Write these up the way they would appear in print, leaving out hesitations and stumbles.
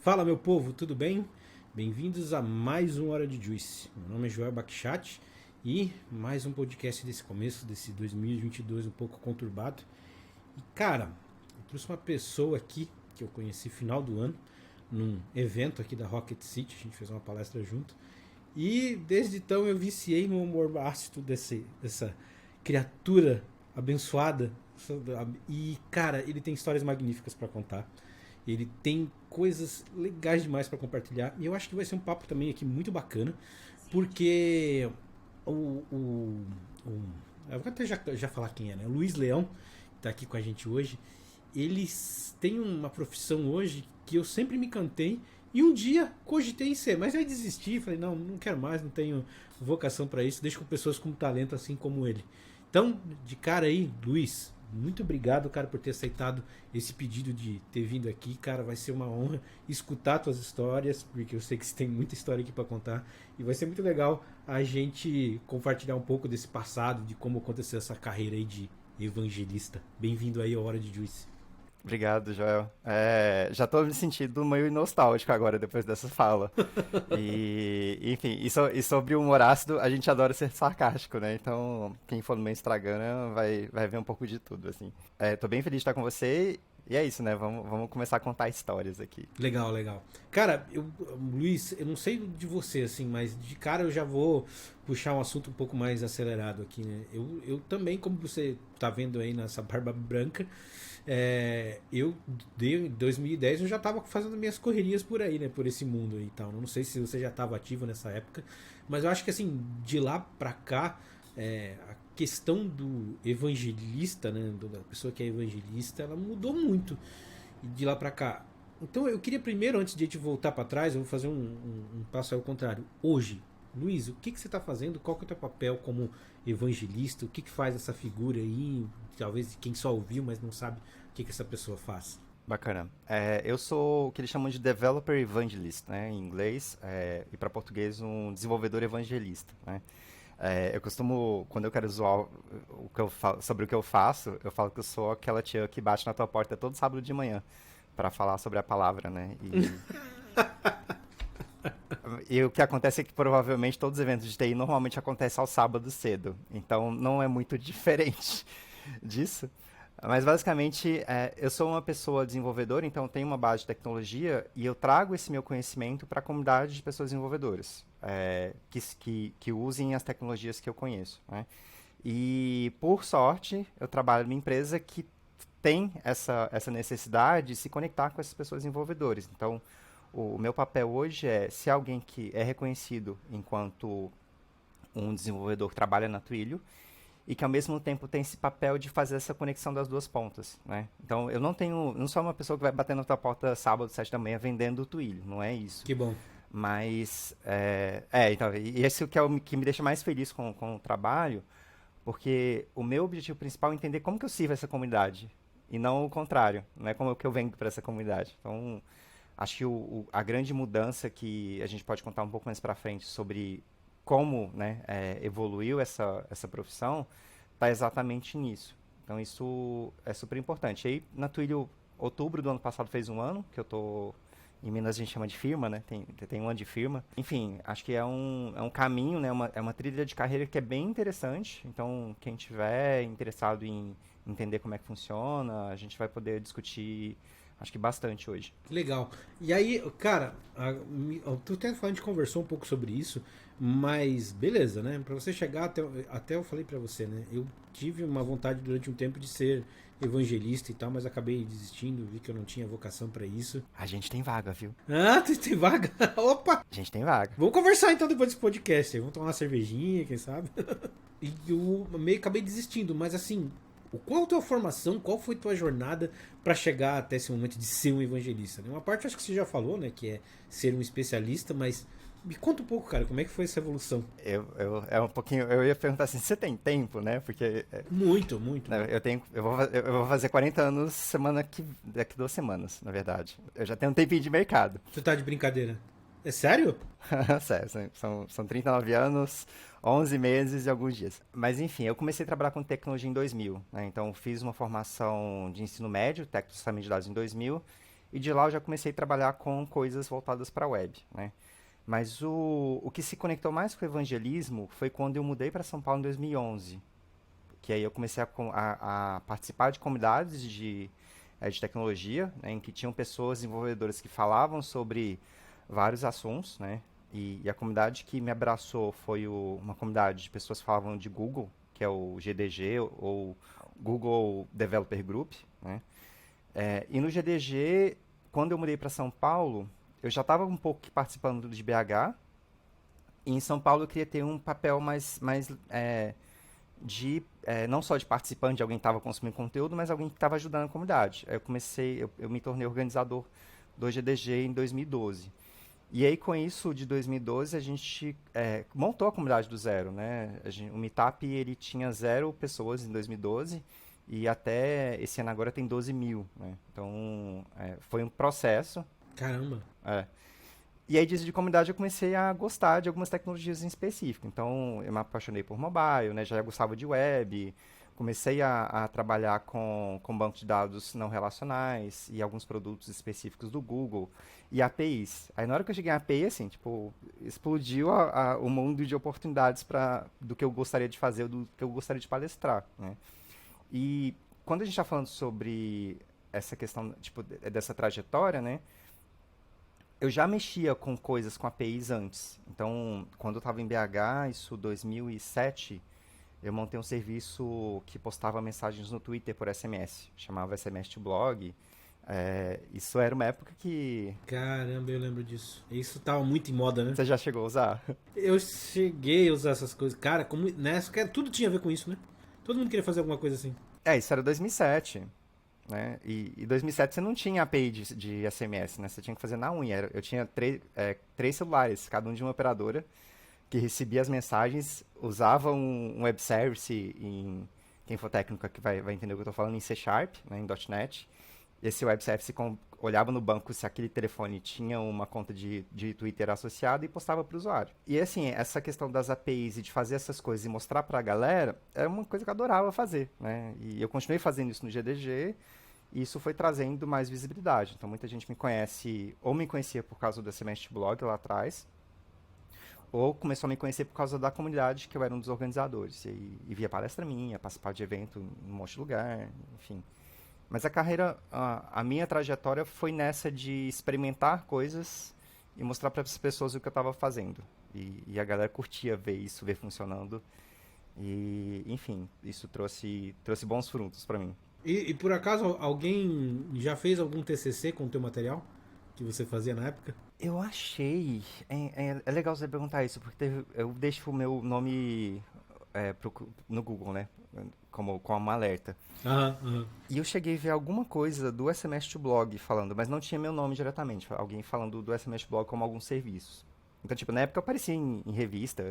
Fala, meu povo, tudo bem? Bem-vindos a mais uma Hora de Juice. Meu nome é Joel Bakhchat e mais um podcast desse começo, desse 2022 um pouco conturbado. E, cara, eu trouxe uma pessoa aqui que eu conheci final do ano, num evento aqui da Rocket City, a gente fez uma palestra junto. E desde então eu viciei no humor ácido dessa criatura abençoada. E, cara, ele tem histórias magníficas para contar. Ele tem coisas legais demais para compartilhar. E eu acho que vai ser um papo também aqui muito bacana, porque o. o, o eu vou até já falar quem é, né? O Luiz Leão, que tá aqui com a gente hoje. Eles têm uma profissão hoje que eu sempre me cantei e um dia cogitei em ser, mas aí desisti, falei, não, não quero mais, não tenho vocação para isso, deixo com pessoas com talento assim como ele. Então, de cara aí, Luiz, muito obrigado, cara, por ter aceitado esse pedido de ter vindo aqui, cara, vai ser uma honra escutar tuas histórias, porque eu sei que você tem muita história aqui para contar e vai ser muito legal a gente compartilhar um pouco desse passado, de como aconteceu essa carreira aí de evangelista. Bem-vindo aí à Hora de Juice. Obrigado, Joel. Já tô me sentindo meio nostálgico agora, depois dessa fala. Enfim, e sobre o humor ácido, a gente adora ser sarcástico, né? Então, quem for no meu Instagram vai ver um pouco de tudo, assim. Tô bem feliz de estar com você, e é isso, né? Vamos começar a contar histórias aqui. Legal, legal. Cara, Luiz, eu não sei de você, assim, mas de cara eu já vou puxar um assunto um pouco mais acelerado aqui, né? Eu também, como você tá vendo aí nessa barba branca, em 2010 eu já tava fazendo minhas correrias por aí, né? Por esse mundo aí e tal. Eu não sei se você já tava ativo nessa época, mas eu acho que assim, de lá pra cá, a questão do evangelista, né? Da pessoa que é evangelista, ela mudou muito de lá pra cá. Então eu queria primeiro, antes de a gente voltar para trás, eu vou fazer um passo ao contrário. Hoje, Luiz, o que você está fazendo? Qual que é o teu papel como evangelista? O que faz essa figura aí? Talvez quem só ouviu, mas não sabe o que essa pessoa faz. Bacana. Eu sou o que eles chamam de Developer Evangelist, né, em inglês, e para português, um desenvolvedor evangelista, né? Eu costumo, quando eu quero zoar o que eu falo, sobre o que eu falo que eu sou aquela tia que bate na tua porta todo sábado de manhã para falar sobre a palavra, né? E o que acontece é que provavelmente todos os eventos de TI normalmente acontecem ao sábado cedo, então não é muito diferente disso. Mas basicamente, eu sou uma pessoa desenvolvedora, então tenho uma base de tecnologia e eu trago esse meu conhecimento para a comunidade de pessoas desenvolvedoras que usem as tecnologias que eu conheço, né? E, por sorte, eu trabalho numa empresa que tem essa necessidade de se conectar com essas pessoas desenvolvedoras. Então, o meu papel hoje é, se alguém que é reconhecido enquanto um desenvolvedor que trabalha na Twilio, e que ao mesmo tempo tem esse papel de fazer essa conexão das duas pontas, né? Então eu não sou uma pessoa que vai bater na tua porta sábado, 7 da manhã, vendendo o Twilio, não é isso. Que bom. Mas, então, e esse que é o que me deixa mais feliz com o trabalho, porque o meu objetivo principal é entender como que eu sirvo essa comunidade, e não o contrário, não é como que eu venho para essa comunidade. Então, acho que a grande mudança que a gente pode contar um pouco mais para frente sobre como, né, evoluiu essa profissão está exatamente nisso. Então isso é super importante. E aí na Twilio, outubro do ano passado fez um ano, que eu tô em Minas a gente chama de firma, né? Tem um ano de firma. Enfim, acho que é um caminho, né? É uma trilha de carreira que é bem interessante. Então, quem tiver interessado em entender como é que funciona, a gente vai poder discutir, acho que bastante hoje. Que legal. E aí, cara, tu até falando, a gente conversou um pouco sobre isso, mas beleza, né? Pra você chegar até eu falei pra você, né? Eu tive uma vontade durante um tempo de ser evangelista e tal, mas acabei desistindo, vi que eu não tinha vocação pra isso. A gente tem vaga, viu? Ah, tem vaga? Opa! A gente tem vaga. Vamos conversar então depois desse podcast. Vamos tomar uma cervejinha, quem sabe? E eu meio acabei desistindo, mas assim, qual a tua formação, qual foi a tua jornada para chegar até esse momento de ser um evangelista? Uma parte acho que você já falou, né, que é ser um especialista, mas me conta um pouco, cara, como é que foi essa evolução? É um pouquinho. Eu ia perguntar assim, você tem tempo, né? Porque Muito, muito, né, muito. eu vou fazer 40 anos daqui 2 semanas, na verdade. Eu já tenho um tempinho de mercado. Tu tá de brincadeira? É sério? Sério, são 39 anos, 11 meses e alguns dias. Mas enfim, eu comecei a trabalhar com tecnologia em 2000, né? Então fiz uma formação de ensino médio, técnico de processamento de dados em 2000, e de lá eu já comecei a trabalhar com coisas voltadas para a web, né? Mas o que se conectou mais com o evangelismo foi quando eu mudei para São Paulo em 2011, que aí eu comecei a participar de comunidades de tecnologia, né, em que tinham pessoas desenvolvedoras que falavam sobre vários assuntos, né? E a comunidade que me abraçou foi uma comunidade de pessoas que falavam de Google, que é o GDG, ou Google Developer Group, né? E no GDG, quando eu mudei para São Paulo, eu já estava um pouco participando de BH, e em São Paulo eu queria ter um papel não só de participante, de alguém que estava consumindo conteúdo, mas alguém que estava ajudando a comunidade. Aí eu me tornei organizador do GDG em 2012. E aí, com isso, de 2012, a gente montou a comunidade do zero, né? O Meetup, ele tinha 0 pessoas em 2012 e até esse ano agora tem 12 mil, né? Então, foi um processo. Caramba. É. E aí, disso de comunidade, eu comecei a gostar de algumas tecnologias em específico. Então, eu me apaixonei por mobile, né? Já gostava de web. Comecei a trabalhar com banco de dados não relacionais e alguns produtos específicos do Google e APIs. Aí, na hora que eu cheguei em API, assim, tipo, explodiu o mundo de oportunidades do que eu gostaria de fazer, do que eu gostaria de palestrar, né? E quando a gente está falando sobre essa questão, tipo, dessa trajetória, né? Eu já mexia com coisas com APIs antes. Então, quando eu estava em BH, isso 2007, eu montei um serviço que postava mensagens no Twitter por SMS. Chamava SMS to Blog. Isso era uma época que... Caramba, eu lembro disso. Isso tava muito em moda, né? Você já chegou a usar? Eu cheguei a usar essas coisas. Cara, como nessa, tudo tinha a ver com isso, né? Todo mundo queria fazer alguma coisa assim. Isso era 2007. Né? E 2007 você não tinha API de SMS, né? Você tinha que fazer na unha. Eu tinha 3 celulares, cada um de uma operadora, que recebia as mensagens, usava um web service quem for técnico que vai entender o que eu estou falando, em C Sharp, né, em .NET. Esse web service olhava no banco se aquele telefone tinha uma conta de Twitter associada e postava para o usuário. E assim, essa questão das APIs e de fazer essas coisas e mostrar para a galera, era uma coisa que eu adorava fazer, né? E eu continuei fazendo isso no GDG, e isso foi trazendo mais visibilidade. Então muita gente me conhece, ou me conhecia por causa do SMS Blog lá atrás, ou começou a me conhecer por causa da comunidade, que eu era um dos organizadores. E via palestra minha, participar de evento em um monte de lugar, enfim. Mas a minha trajetória foi nessa de experimentar coisas e mostrar para as pessoas o que eu estava fazendo. E a galera curtia ver isso, ver funcionando. E, enfim, isso trouxe bons frutos para mim. E por acaso alguém já fez algum TCC com o teu material que você fazia na época? Eu achei. É legal você perguntar isso, porque eu deixo o meu nome no Google, né? Como um alerta. Aham. E eu cheguei a ver alguma coisa do SMS to Blog falando, mas não tinha meu nome diretamente. Alguém falando do SMS to Blog como alguns serviços. Então, tipo, na época eu aparecia em revista,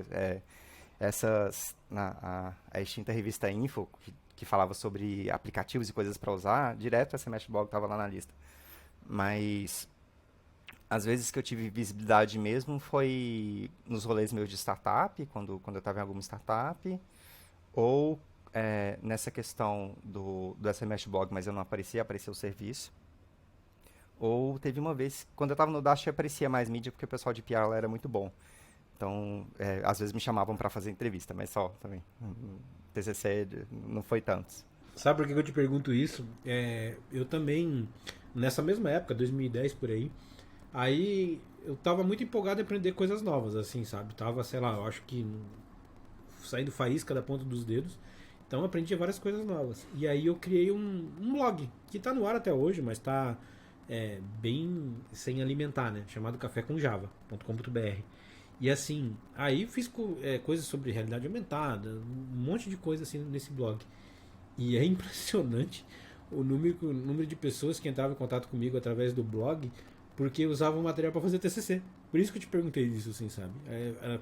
a extinta revista Info, que falava sobre aplicativos e coisas para usar, direto o SMS to Blog estava lá na lista. Mas às vezes que eu tive visibilidade mesmo foi nos rolês meus de startup, quando eu estava em alguma startup, ou nessa questão do SMS Blog, mas eu não aparecia o serviço. Ou teve uma vez, quando eu estava no Dash, aparecia mais mídia, porque o pessoal de PR lá era muito bom. Então, às vezes me chamavam para fazer entrevista, mas só também. TCC não foi tantos. Sabe por que eu te pergunto isso? Eu também, nessa mesma época, 2010 por aí eu tava muito empolgado em aprender coisas novas, assim, sabe? Tava, sei lá, eu acho que saindo faísca da ponta dos dedos. Então eu aprendi várias coisas novas. E aí eu criei um blog, que tá no ar até hoje, mas tá bem sem alimentar, né? Chamado cafécomjava.com.br. E assim, aí fiz coisas sobre realidade aumentada, um monte de coisa assim nesse blog. E é impressionante o número de pessoas que entravam em contato comigo através do blog, porque usavam o material para fazer TCC. Por isso que eu te perguntei isso, assim, sabe?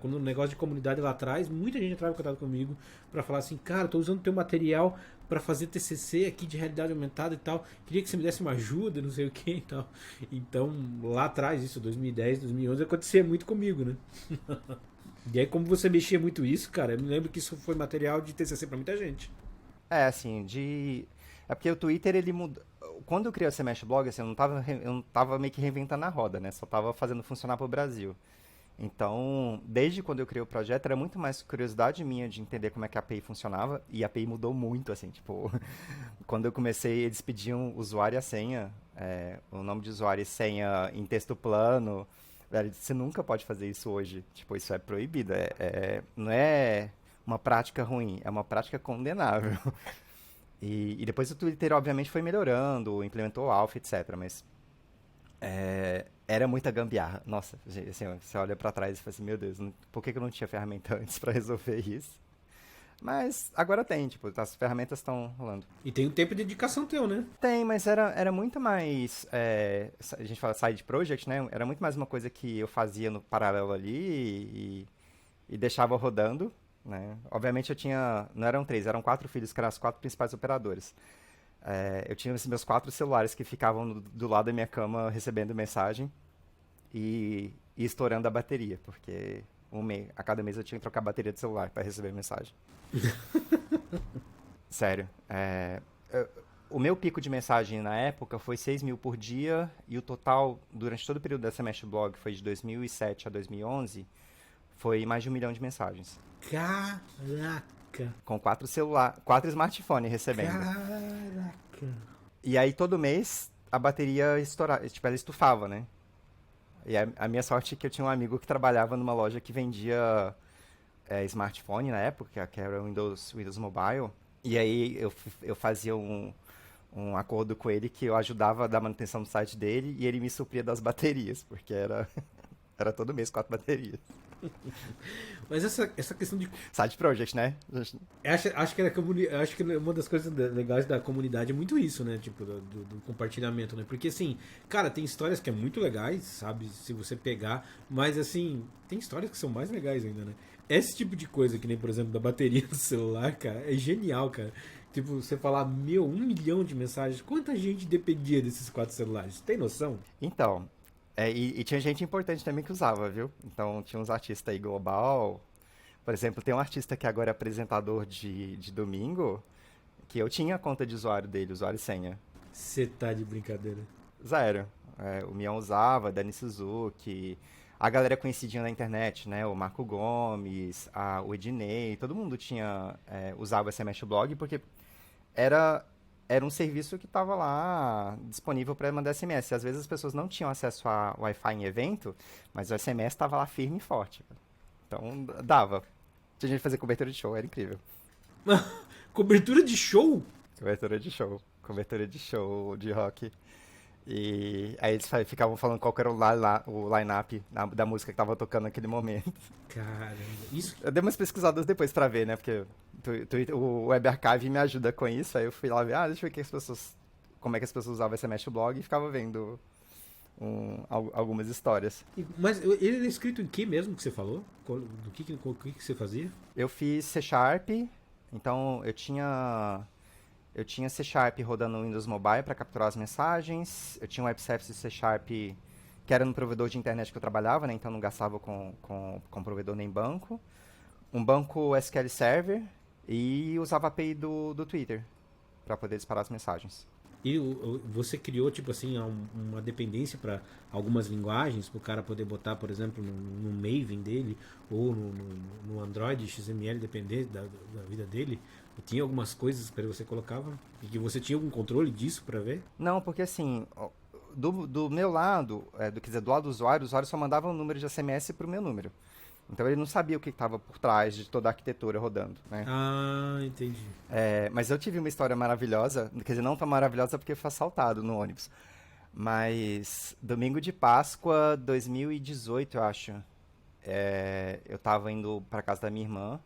Quando o negócio de comunidade lá atrás, muita gente entrava em contato comigo para falar assim, cara, tô usando teu material para fazer TCC aqui de realidade aumentada e tal, queria que você me desse uma ajuda, não sei o que e tal. Então, lá atrás, isso, 2010, 2011, acontecia muito comigo, né? E aí, como você mexia muito isso, cara, eu me lembro que isso foi material de TCC para muita gente. Assim, é porque o Twitter, ele mudou. quando eu criei o Semestre Blog, assim, eu não tava meio que reinventando a roda, né? Só tava fazendo funcionar pro Brasil. Então, desde quando eu criei o projeto, era muito mais curiosidade minha de entender como é que a API funcionava, e a API mudou muito, assim, tipo, quando eu comecei, eles pediam o usuário e a senha, o nome de usuário e senha em texto plano. Velho, você nunca pode fazer isso hoje. Tipo, isso é proibido. Não é uma prática ruim, é uma prática condenável. E depois o Twitter, obviamente, foi melhorando, implementou o Alpha, etc. Mas era muita gambiarra. Nossa, gente, assim, você olha pra trás e fala assim, meu Deus, por que que eu não tinha ferramenta antes pra resolver isso? Mas agora tem, tipo, as ferramentas estão rolando. E tem um tempo de dedicação teu, né? Tem, mas era muito mais. A gente fala side project, né? Era muito mais uma coisa que eu fazia no paralelo ali e deixava rodando, né? Obviamente eu tinha. Não eram três, eram quatro filhos, que eram as quatro principais operadoras. Eu tinha esses meus quatro celulares que ficavam do lado da minha cama recebendo mensagem e estourando a bateria, porque a cada mês eu tinha que trocar a bateria do celular para receber mensagem. Sério. O meu pico de mensagem na época foi 6 mil por dia e o total, durante todo o período da Semestre Blog, foi de 2007 a 2011, foi mais de 1 milhão de mensagens. Caraca! Com quatro smartphones recebendo. Caraca! E aí todo mês a bateria estourava, tipo, ela estufava, né? E a minha sorte é que eu tinha um amigo que trabalhava numa loja que vendia smartphone na época, que era o Windows Mobile. E aí eu fazia um acordo com ele que eu ajudava a dar manutenção no site dele e ele me supria das baterias, porque era todo mês 4 baterias. Mas essa questão de. Side project, né? Acho que uma das coisas legais da comunidade é muito isso, né? Tipo, do compartilhamento, né? Porque assim, cara, tem histórias que é muito legais, sabe? Se você pegar, mas assim, tem histórias que são mais legais ainda, né? Esse tipo de coisa, que nem, por exemplo, da bateria do celular, cara, é genial, cara. Tipo, você falar, 1 milhão de mensagens, quanta gente dependia desses quatro celulares? Tem noção? Então, e tinha gente importante também que usava, viu? Então tinha uns artistas aí global. Por exemplo, tem um artista que agora é apresentador de domingo, que eu tinha a conta de usuário dele, usuário e senha. Você tá de brincadeira. Zero. O Mion usava, Dani Suzuki, a galera conhecidinha na internet, né? O Marco Gomes, o Ednei, todo mundo usava o SMS Blog porque era, era um serviço que estava lá disponível para mandar SMS. Às vezes as pessoas não tinham acesso a Wi-Fi em evento, mas o SMS estava lá firme e forte. Então dava. Tinha gente fazer cobertura de show, era incrível. Cobertura de show? Cobertura de show de rock. E aí eles ficavam falando qual que era o line-up da música que tava tocando naquele momento. Caramba, isso. Eu dei umas pesquisadas depois pra ver, né? Porque o Web Archive me ajuda com isso. Aí eu fui lá ver, deixa eu ver como é que as pessoas usavam esse Mesh Blog e ficava vendo algumas histórias. Mas ele é escrito em que mesmo que você falou? Do que você fazia? Eu fiz C Sharp, então eu tinha C Sharp rodando no Windows Mobile para capturar as mensagens. Eu tinha um Web Service C Sharp que era no provedor de internet que eu trabalhava, né? Então não gastava com provedor nem banco. Um banco SQL Server e usava a API do Twitter para poder disparar as mensagens. E você criou, tipo assim, uma dependência para algumas linguagens, para o cara poder botar, por exemplo, no Maven dele, ou no Android XML, depender da vida dele? Tinha algumas coisas para você colocava? E que você tinha algum controle disso para ver? Não, porque assim, do meu lado, quer dizer, do lado do usuário, o usuário só mandava um número de SMS pro meu número. Então ele não sabia o que estava por trás de toda a arquitetura rodando, né? Ah, entendi. Mas eu tive uma história maravilhosa, quer dizer, não tão maravilhosa porque eu fui assaltado no ônibus. Mas domingo de Páscoa 2018, eu acho. Eu tava indo pra casa da minha irmã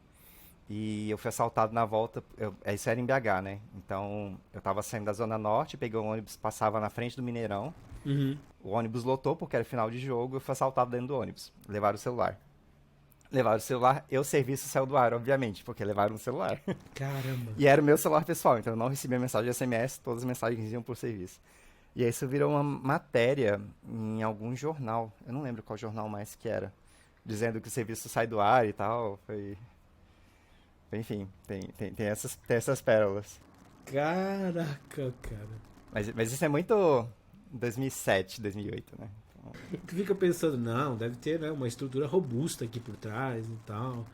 e eu fui assaltado na volta. Isso era em BH, né? Então eu tava saindo da Zona Norte, peguei um ônibus, passava na frente do Mineirão. Uhum. O ônibus lotou porque era final de jogo, eu fui assaltado dentro do ônibus. Levaram o celular. E o serviço saiu do ar, obviamente, porque levaram o celular. Caramba. E era o meu celular pessoal, então eu não recebia mensagem de SMS, todas as mensagens iam por serviço. E aí isso virou uma matéria em algum jornal, eu não lembro qual jornal mais que era, dizendo que o serviço sai do ar e tal. Enfim, tem essas pérolas. Caraca, cara. Mas isso é muito 2007, 2008, né? Tu fica pensando, não, deve ter, né, uma estrutura robusta aqui por trás e tal.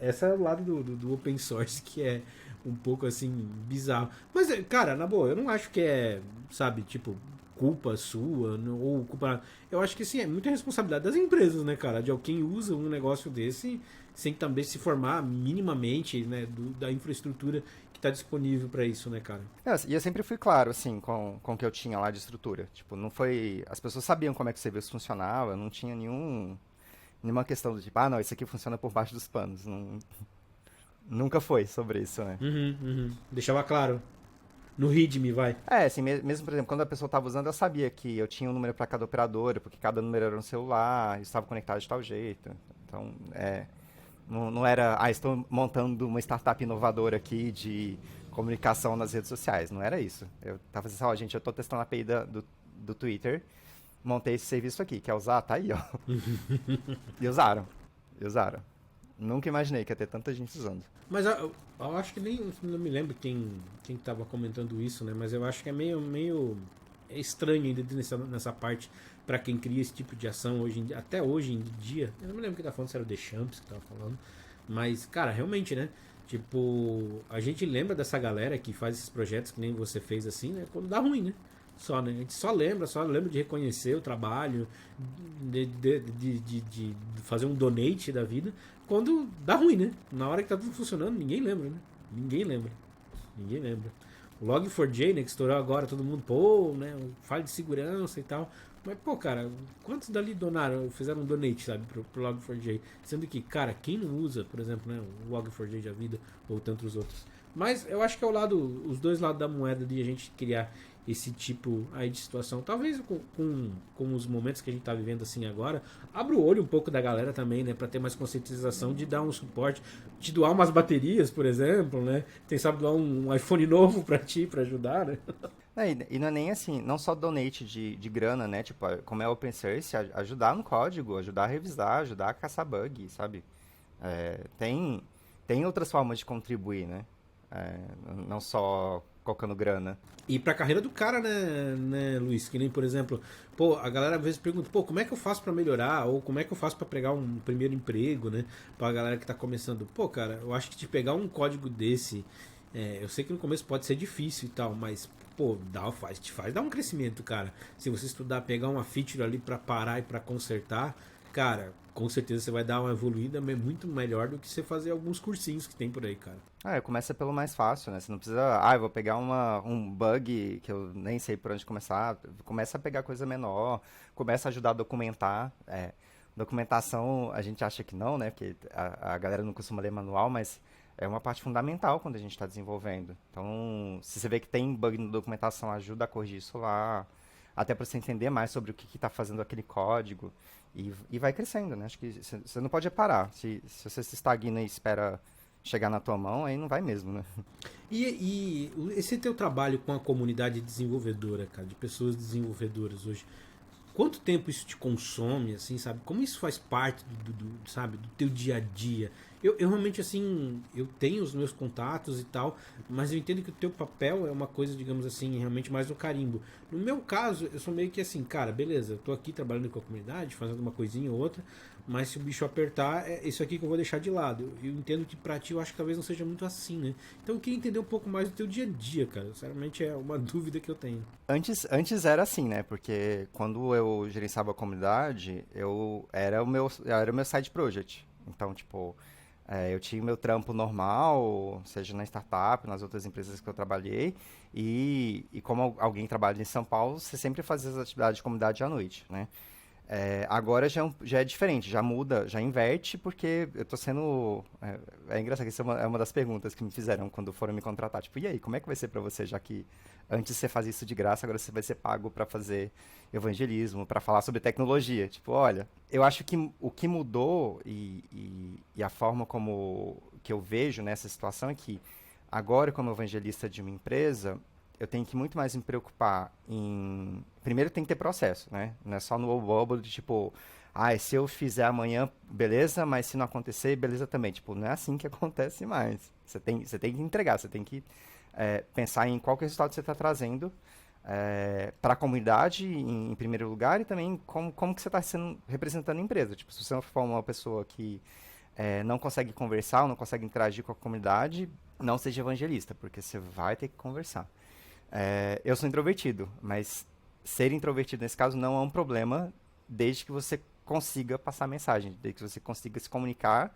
Esse é o lado do open source que é um pouco assim bizarro. Mas, cara, na boa, eu não acho que é, sabe, tipo, culpa sua ou culpa. Eu acho que sim, é muita responsabilidade das empresas, né, cara? De alguém usa um negócio desse sem também se formar minimamente, né, da infraestrutura que está disponível para isso, né, cara? E eu sempre fui claro, assim, com o que eu tinha lá de estrutura. Tipo, não foi. As pessoas sabiam como é que o serviço funcionava, não tinha nenhuma questão do tipo, ah, não, isso aqui funciona por baixo dos panos. Nunca foi sobre isso, né? Uhum, uhum. Deixava claro. No README, vai. Assim, mesmo, por exemplo, quando a pessoa estava usando, eu sabia que eu tinha um número para cada operadora, porque cada número era um celular, estava conectado de tal jeito. Então, não era, estou montando uma startup inovadora aqui de comunicação nas redes sociais. Não era isso. Eu estava assim, ó, gente, eu estou testando a API do Twitter, montei esse serviço aqui, quer usar? Tá aí, ó. E usaram. E usaram. Nunca imaginei que ia ter tanta gente usando. Mas eu acho que nem não me lembro quem estava comentando isso, né? Mas eu acho que é meio é estranho ainda nessa parte para quem cria esse tipo de ação até hoje em dia. Eu não me lembro quem tá falando, se era o Deschamps que tava falando. Mas, cara, realmente, né? Tipo, a gente lembra dessa galera que faz esses projetos que nem você fez assim, né? Quando dá ruim, né? Só, né? A gente só lembra de reconhecer o trabalho, de fazer um donate da vida, quando dá ruim, né? Na hora que tá tudo funcionando, ninguém lembra, né? Ninguém lembra. Ninguém lembra. O Log4j, né, que estourou agora, todo mundo, pô, né? Falha de segurança e tal. Mas, pô, cara, quantos dali donaram, fizeram um donate, sabe, pro Log4j? Sendo que, cara, quem não usa, por exemplo, né, o Log4j da vida, ou tantos outros. Mas eu acho que é os dois lados da moeda de a gente criar esse tipo aí de situação. Talvez com os momentos que a gente tá vivendo assim agora, abra o olho um pouco da galera também, né? Pra ter mais conscientização de dar um suporte, de doar umas baterias, por exemplo, né? Quem sabe doar um iPhone novo pra ti, pra ajudar, né? E não é nem assim, não só donate de grana, né? Tipo, como é open source, ajudar no código, ajudar a revisar, ajudar a caçar bug, sabe? Tem outras formas de contribuir, né? Não só colocando grana. E pra carreira do cara, né, Luiz? Que nem, por exemplo, pô, a galera às vezes pergunta, pô, como é que eu faço pra melhorar? Ou como é que eu faço pra pegar um primeiro emprego, né? Pra galera que tá começando. Pô, cara, eu acho que de pegar um código desse, eu sei que no começo pode ser difícil e tal, mas, pô, te faz dar um crescimento, cara. Se você estudar, pegar uma feature ali pra parar e pra consertar, cara, com certeza você vai dar uma evoluída muito melhor do que você fazer alguns cursinhos que tem por aí, cara. Começa pelo mais fácil, né? Você não precisa, eu vou pegar um bug que eu nem sei por onde começar. Começa a pegar coisa menor, começa a ajudar a documentar. Documentação, a gente acha que não, né? Porque a galera não costuma ler manual, mas é uma parte fundamental quando a gente está desenvolvendo. Então, se você vê que tem bug na documentação, ajuda a corrigir isso lá. Até para você entender mais sobre o que está fazendo aquele código. E vai crescendo, né? Acho que você não pode parar. Se você se estagna e espera chegar na tua mão, aí não vai mesmo, né? E esse teu trabalho com a comunidade desenvolvedora, cara, de pessoas desenvolvedoras hoje, quanto tempo isso te consome, assim, sabe? Como isso faz parte sabe, do teu dia a dia? Eu realmente, assim, eu tenho os meus contatos e tal, mas eu entendo que o teu papel é uma coisa, digamos assim, realmente mais no carimbo. No meu caso, eu sou meio que assim, cara, beleza, eu tô aqui trabalhando com a comunidade, fazendo uma coisinha ou outra, mas se o bicho apertar, é isso aqui que eu vou deixar de lado. Eu entendo que pra ti eu acho que talvez não seja muito assim, né? Então eu queria entender um pouco mais do teu dia a dia, cara. Sinceramente é uma dúvida que eu tenho. Antes era assim, né? Porque quando eu gerenciava a comunidade, era o meu side project. Então, tipo, eu tinha o meu trampo normal, seja na startup, nas outras empresas que eu trabalhei, e como alguém trabalha em São Paulo, você sempre fazia as atividades de comunidade à noite, né? Agora já é diferente, já muda, já inverte, porque eu tô sendo. É engraçado que isso é uma das perguntas que me fizeram quando foram me contratar. Tipo, e aí, como é que vai ser pra você, já que antes você fazia isso de graça, agora você vai ser pago pra fazer evangelismo, pra falar sobre tecnologia? Tipo, olha, eu acho que o que mudou e a forma como que eu vejo nessa situação é que agora, como evangelista de uma empresa, eu tenho que muito mais me preocupar em. Primeiro tem que ter processo, né? Não é só no obo de tipo, se eu fizer amanhã, beleza, mas se não acontecer, beleza também. Tipo, não é assim que acontece mais. Você tem que entregar, você tem que pensar em qual que é o resultado que você está trazendo para a comunidade, em primeiro lugar, e também como que você está representando a empresa. Tipo, se você for uma pessoa que não consegue conversar ou não consegue interagir com a comunidade, não seja evangelista, porque você vai ter que conversar. Eu sou introvertido, mas ser introvertido nesse caso não é um problema, desde que você consiga passar a mensagem, desde que você consiga se comunicar.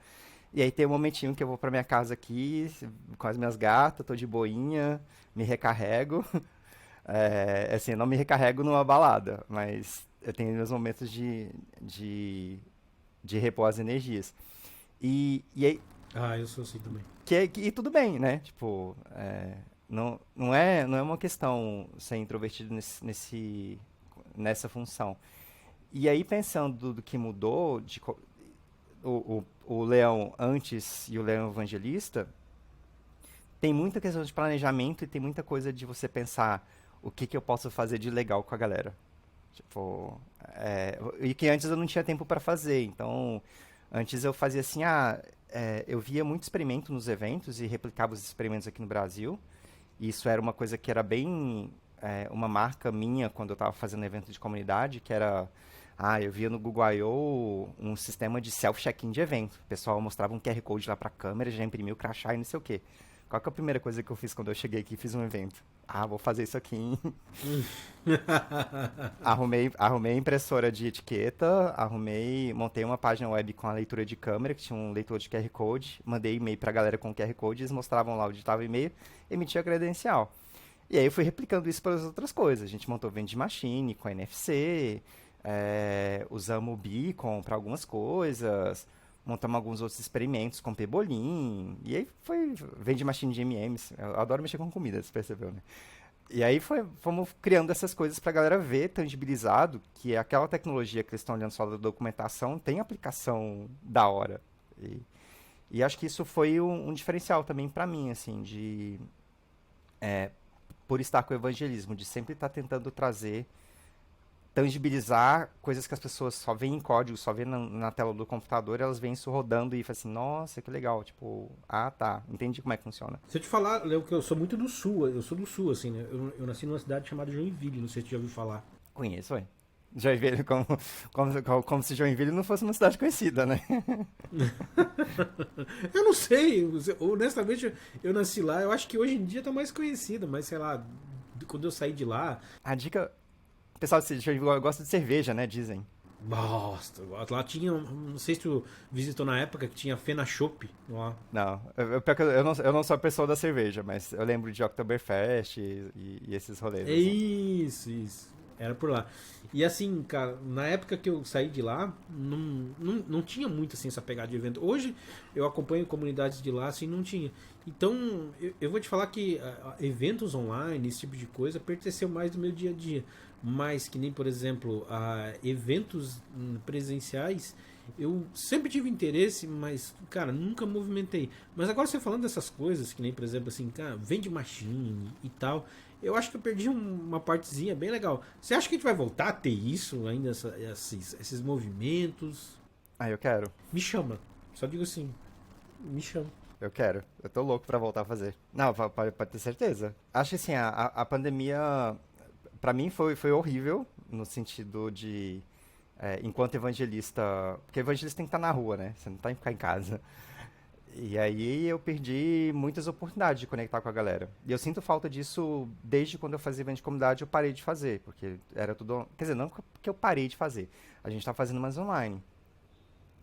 E aí tem um momentinho que eu vou para minha casa aqui, com as minhas gatas, tô de boinha, me recarrego. Assim, eu não me recarrego numa balada, mas eu tenho meus momentos de repor as energias. E aí, Ah, eu sou assim também. e tudo bem, né? Tipo, não é uma questão ser introvertido nessa função. E aí, pensando do que mudou, o Leão antes e o Leão Evangelista, tem muita questão de planejamento e tem muita coisa de você pensar o que eu posso fazer de legal com a galera. Tipo, e que antes eu não tinha tempo para fazer. Então, antes eu fazia assim, eu via muito experimento nos eventos e replicava os experimentos aqui no Brasil. E isso era uma coisa que era bem uma marca minha quando eu estava fazendo evento de comunidade, que era, eu via no Google I.O. um sistema de self-check-in de evento. O pessoal mostrava um QR Code lá para a câmera, já imprimia o crachá e não sei o quê. Qual que é a primeira coisa que eu fiz quando eu cheguei aqui e fiz um evento? Vou fazer isso aqui, hein? Arrumei impressora de etiqueta, montei uma página web com a leitura de câmera, que tinha um leitor de QR Code, mandei e-mail pra galera com QR Code, eles mostravam lá onde estava o e-mail, emitia a credencial. E aí eu fui replicando isso para as outras coisas. A gente montou vending machine com NFC, usamos o Beacon para algumas coisas, montamos alguns outros experimentos com Pebolim, e aí foi vending machine de M&M's. Eu adoro mexer com comida, você percebeu, né? E aí fomos criando essas coisas pra galera ver, tangibilizado, que aquela tecnologia que eles estão olhando só da documentação tem aplicação da hora. E acho que isso foi um diferencial também pra mim, assim, por estar com o evangelismo, de sempre estar tentando trazer, tangibilizar coisas que as pessoas só veem em código, só veem na tela do computador, elas veem isso rodando e falam assim, nossa, que legal, tipo, tá, entendi como é que funciona. Se eu te falar, Léo, que eu sou muito do sul, eu sou do sul, assim, né? Eu nasci numa cidade chamada Joinville, não sei se você já ouviu falar. Conheço, ué. Joinville, como se Joinville não fosse uma cidade conhecida, né? Eu não sei, honestamente, eu nasci lá, eu acho que hoje em dia tá mais conhecida, mas sei lá, quando eu saí de lá. A dica. O pessoal de Joinville gosta de cerveja, né? Dizem. Nossa, lá tinha, não sei se tu visitou na época que tinha Fena Chopp lá. Não, pior que eu não sou a pessoa da cerveja, mas eu lembro de Oktoberfest e esses rolês, É assim. isso. Era por lá. E assim, cara, na época que eu saí de lá, não tinha muito assim essa pegada de evento. Hoje eu acompanho comunidades de lá, assim, não tinha. Então, eu vou te falar que eventos online, esse tipo de coisa, pertenceu mais do meu dia a dia. Mas que nem, por exemplo, eventos presenciais, eu sempre tive interesse, mas, cara, nunca movimentei. Mas agora você falando dessas coisas, que nem, por exemplo, assim, cara, vende machine e tal, eu acho que eu perdi uma partezinha bem legal. Você acha que a gente vai voltar a ter isso ainda, esses movimentos? Eu quero. Me chama. Só digo assim, me chama. Eu quero. Eu tô louco pra voltar a fazer. Não, pode ter certeza. Acho que assim, a pandemia, pra mim, foi horrível, no sentido de, enquanto evangelista. Porque evangelista tem que estar na rua, né? Você não tem que ficar em casa. E aí eu perdi muitas oportunidades de conectar com a galera. E eu sinto falta disso desde quando eu fazia evento de comunidade, eu parei de fazer, porque era tudo. Quer dizer, não que eu parei de fazer. A gente tá fazendo mais online.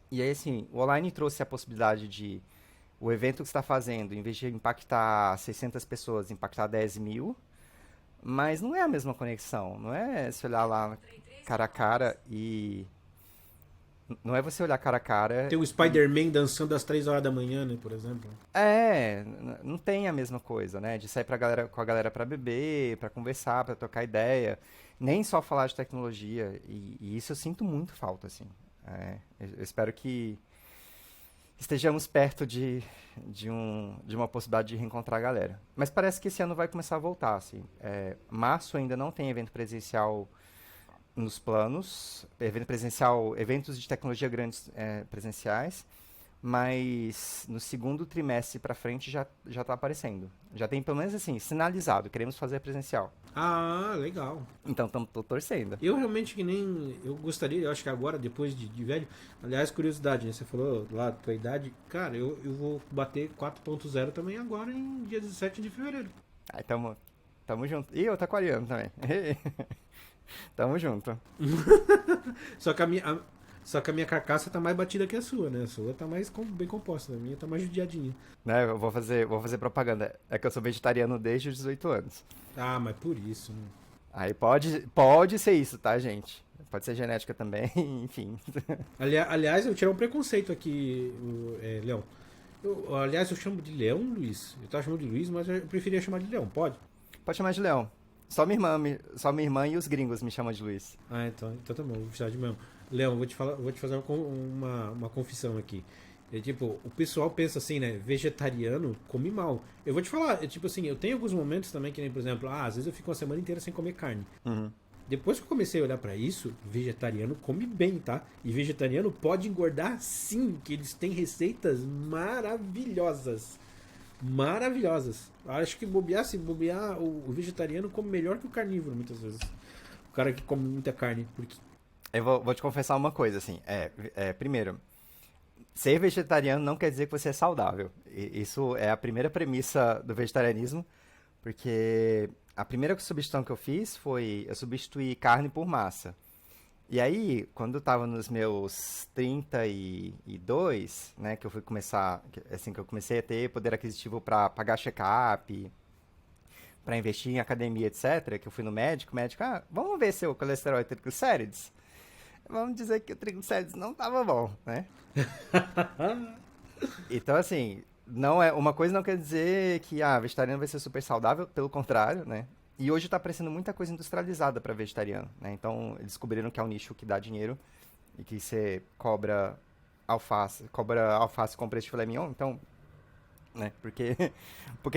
E aí, assim, o online trouxe a possibilidade de o evento que você está fazendo, em vez de impactar 600 pessoas, impactar 10 mil, mas não é a mesma conexão. Não é se olhar lá cara a cara e. Não é você olhar cara a cara Tem o e. Spider-Man dançando às 3 horas da manhã, né, por exemplo. Não tem a mesma coisa, né? De sair com a galera pra beber, pra conversar, pra trocar ideia. Nem só falar de tecnologia. E isso eu sinto muito falta, assim. Eu espero que estejamos perto de uma possibilidade de reencontrar a galera. Mas parece que esse ano vai começar a voltar, assim. Março ainda não tem evento presencial nos planos. Evento presencial, eventos de tecnologia grandes presenciais. mas no segundo trimestre pra frente já tá aparecendo. Já tem pelo menos assim, sinalizado, queremos fazer presencial. Ah, legal. Então tô torcendo. Eu realmente que nem. Eu gostaria, eu acho que agora, depois de velho. Aliás, curiosidade, né? Você falou lá da tua idade. Cara, eu vou bater 4.0 também agora em dia 17 de fevereiro. Aí tamo junto. E eu tô aquariano também. Tamo junto. Só que a minha carcaça tá mais batida que a sua, né? A sua tá mais bem composta, a minha tá mais judiadinha. Né, eu vou fazer propaganda. É que eu sou vegetariano desde os 18 anos. Ah, mas por isso, né? Aí pode ser isso, tá, gente? Pode ser genética também, enfim. Aliás, eu vou tirar um preconceito aqui, Leão. Aliás, eu chamo de Leão Luiz. Eu tava chamando de Luiz, mas eu preferia chamar de Leão, pode? Pode chamar de Leão. Só minha irmã e os gringos me chamam de Luiz. Ah, então tá bom, vou precisar de mesmo. Leão, vou te fazer uma confissão aqui. É tipo, o pessoal pensa assim, né? Vegetariano come mal. Eu vou te falar, tipo assim, eu tenho alguns momentos também que nem, por exemplo, às vezes eu fico uma semana inteira sem comer carne. Uhum. Depois que eu comecei a olhar pra isso, vegetariano come bem, tá? E vegetariano pode engordar sim, que eles têm receitas maravilhosas. Maravilhosas. Acho que se bobear, o vegetariano come melhor que o carnívoro, muitas vezes. O cara que come muita carne. Porque Eu vou te confessar uma coisa, assim. Primeiro, ser vegetariano não quer dizer que você é saudável. Isso é a primeira premissa do vegetarianismo, porque a primeira substituição que eu fiz foi eu substituir carne por massa. E aí, quando eu tava nos meus 32, né, que eu fui começar, assim, que eu comecei a ter poder aquisitivo para pagar check-up, para investir em academia, etc., que eu fui no médico, o médico, vamos ver seu colesterol e triglicérides. Vamos dizer que o triglicérides não tava bom, né? Então, assim, uma coisa não quer dizer que vegetariano vai ser super saudável, pelo contrário, né? E hoje tá aparecendo muita coisa industrializada para vegetariano, né? Então, eles descobriram que é um nicho que dá dinheiro e que você cobra alface com preço de filé mignon, então, né? Porque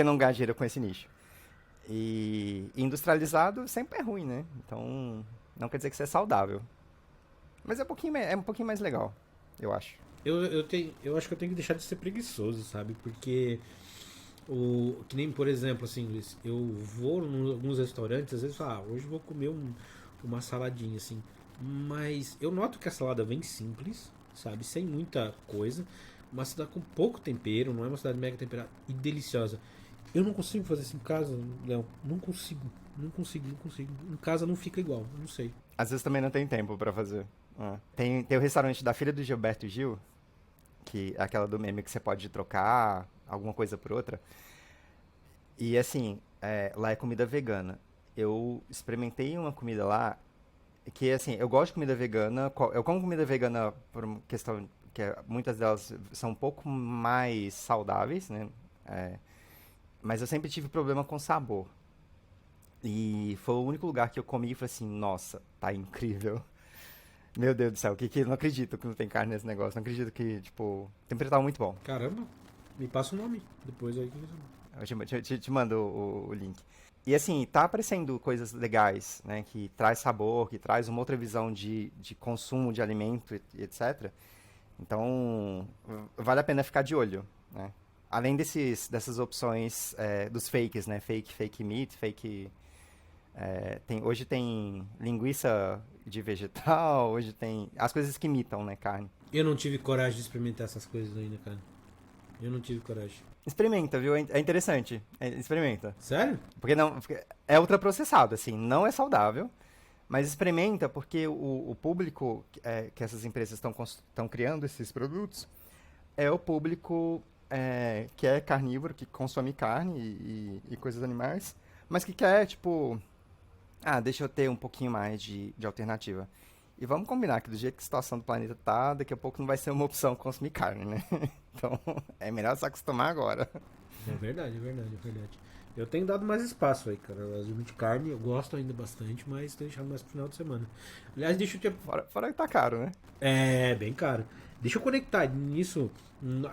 não ganhar dinheiro com esse nicho. E industrializado sempre é ruim, né? Então, não quer dizer que você é saudável. Mas é um pouquinho mais legal, eu acho. eu acho que eu tenho que deixar de ser preguiçoso, sabe? Porque que nem, por exemplo, assim, Luiz, eu vou em alguns restaurantes, às vezes falo, hoje eu vou comer uma saladinha, assim. Mas eu noto que a salada vem simples, sabe? Sem muita coisa. Uma salada com pouco tempero, não é uma salada mega temperada e deliciosa. Eu não consigo fazer isso em casa, Léo. Não consigo. Não consigo, não consigo. Em casa não fica igual, eu não sei. Às vezes também não tem tempo pra fazer. Tem o restaurante da filha do Gilberto Gil, que é aquela do meme que você pode trocar alguma coisa por outra. E assim, lá é comida vegana. Eu experimentei uma comida lá que, assim, eu gosto de comida vegana. Eu como comida vegana por uma questão que muitas delas são um pouco mais saudáveis, né? Mas eu sempre tive problema com sabor. E foi o único lugar que eu comi e falei assim, nossa, tá incrível. Meu Deus do céu, não acredito que não tem carne nesse negócio. Não acredito que, tipo, o tempero tava muito bom. Caramba, me passa o nome. Depois aí que Eu te mando o link. E assim, tá aparecendo coisas legais, né? Que traz sabor, que traz uma outra visão de consumo de alimento, e etc. Então, vale a pena ficar de olho, né? Além dessas opções dos fakes, né? Fake meat, fake... hoje tem linguiça de vegetal, hoje tem as coisas que imitam, né, carne. eu não tive coragem de experimentar essas coisas ainda, cara. Eu não tive coragem. Experimenta, viu? É interessante. Experimenta. Sério? Porque é ultraprocessado, assim, não é saudável, mas experimenta porque o público que essas empresas estão criando esses produtos é o público que é carnívoro, que consome carne e coisas animais, mas que quer, tipo, deixa eu ter um pouquinho mais de alternativa. E vamos combinar que do jeito que a situação do planeta tá, daqui a pouco não vai ser uma opção consumir carne, né? Então, é melhor se acostumar agora. É verdade, é verdade, é verdade. Eu tenho dado mais espaço aí, cara. As de carne eu gosto ainda bastante, mas tenho deixado mais pro final de semana. Aliás, deixa eu te... Fora que tá caro, né? É, bem caro. Deixa eu conectar nisso,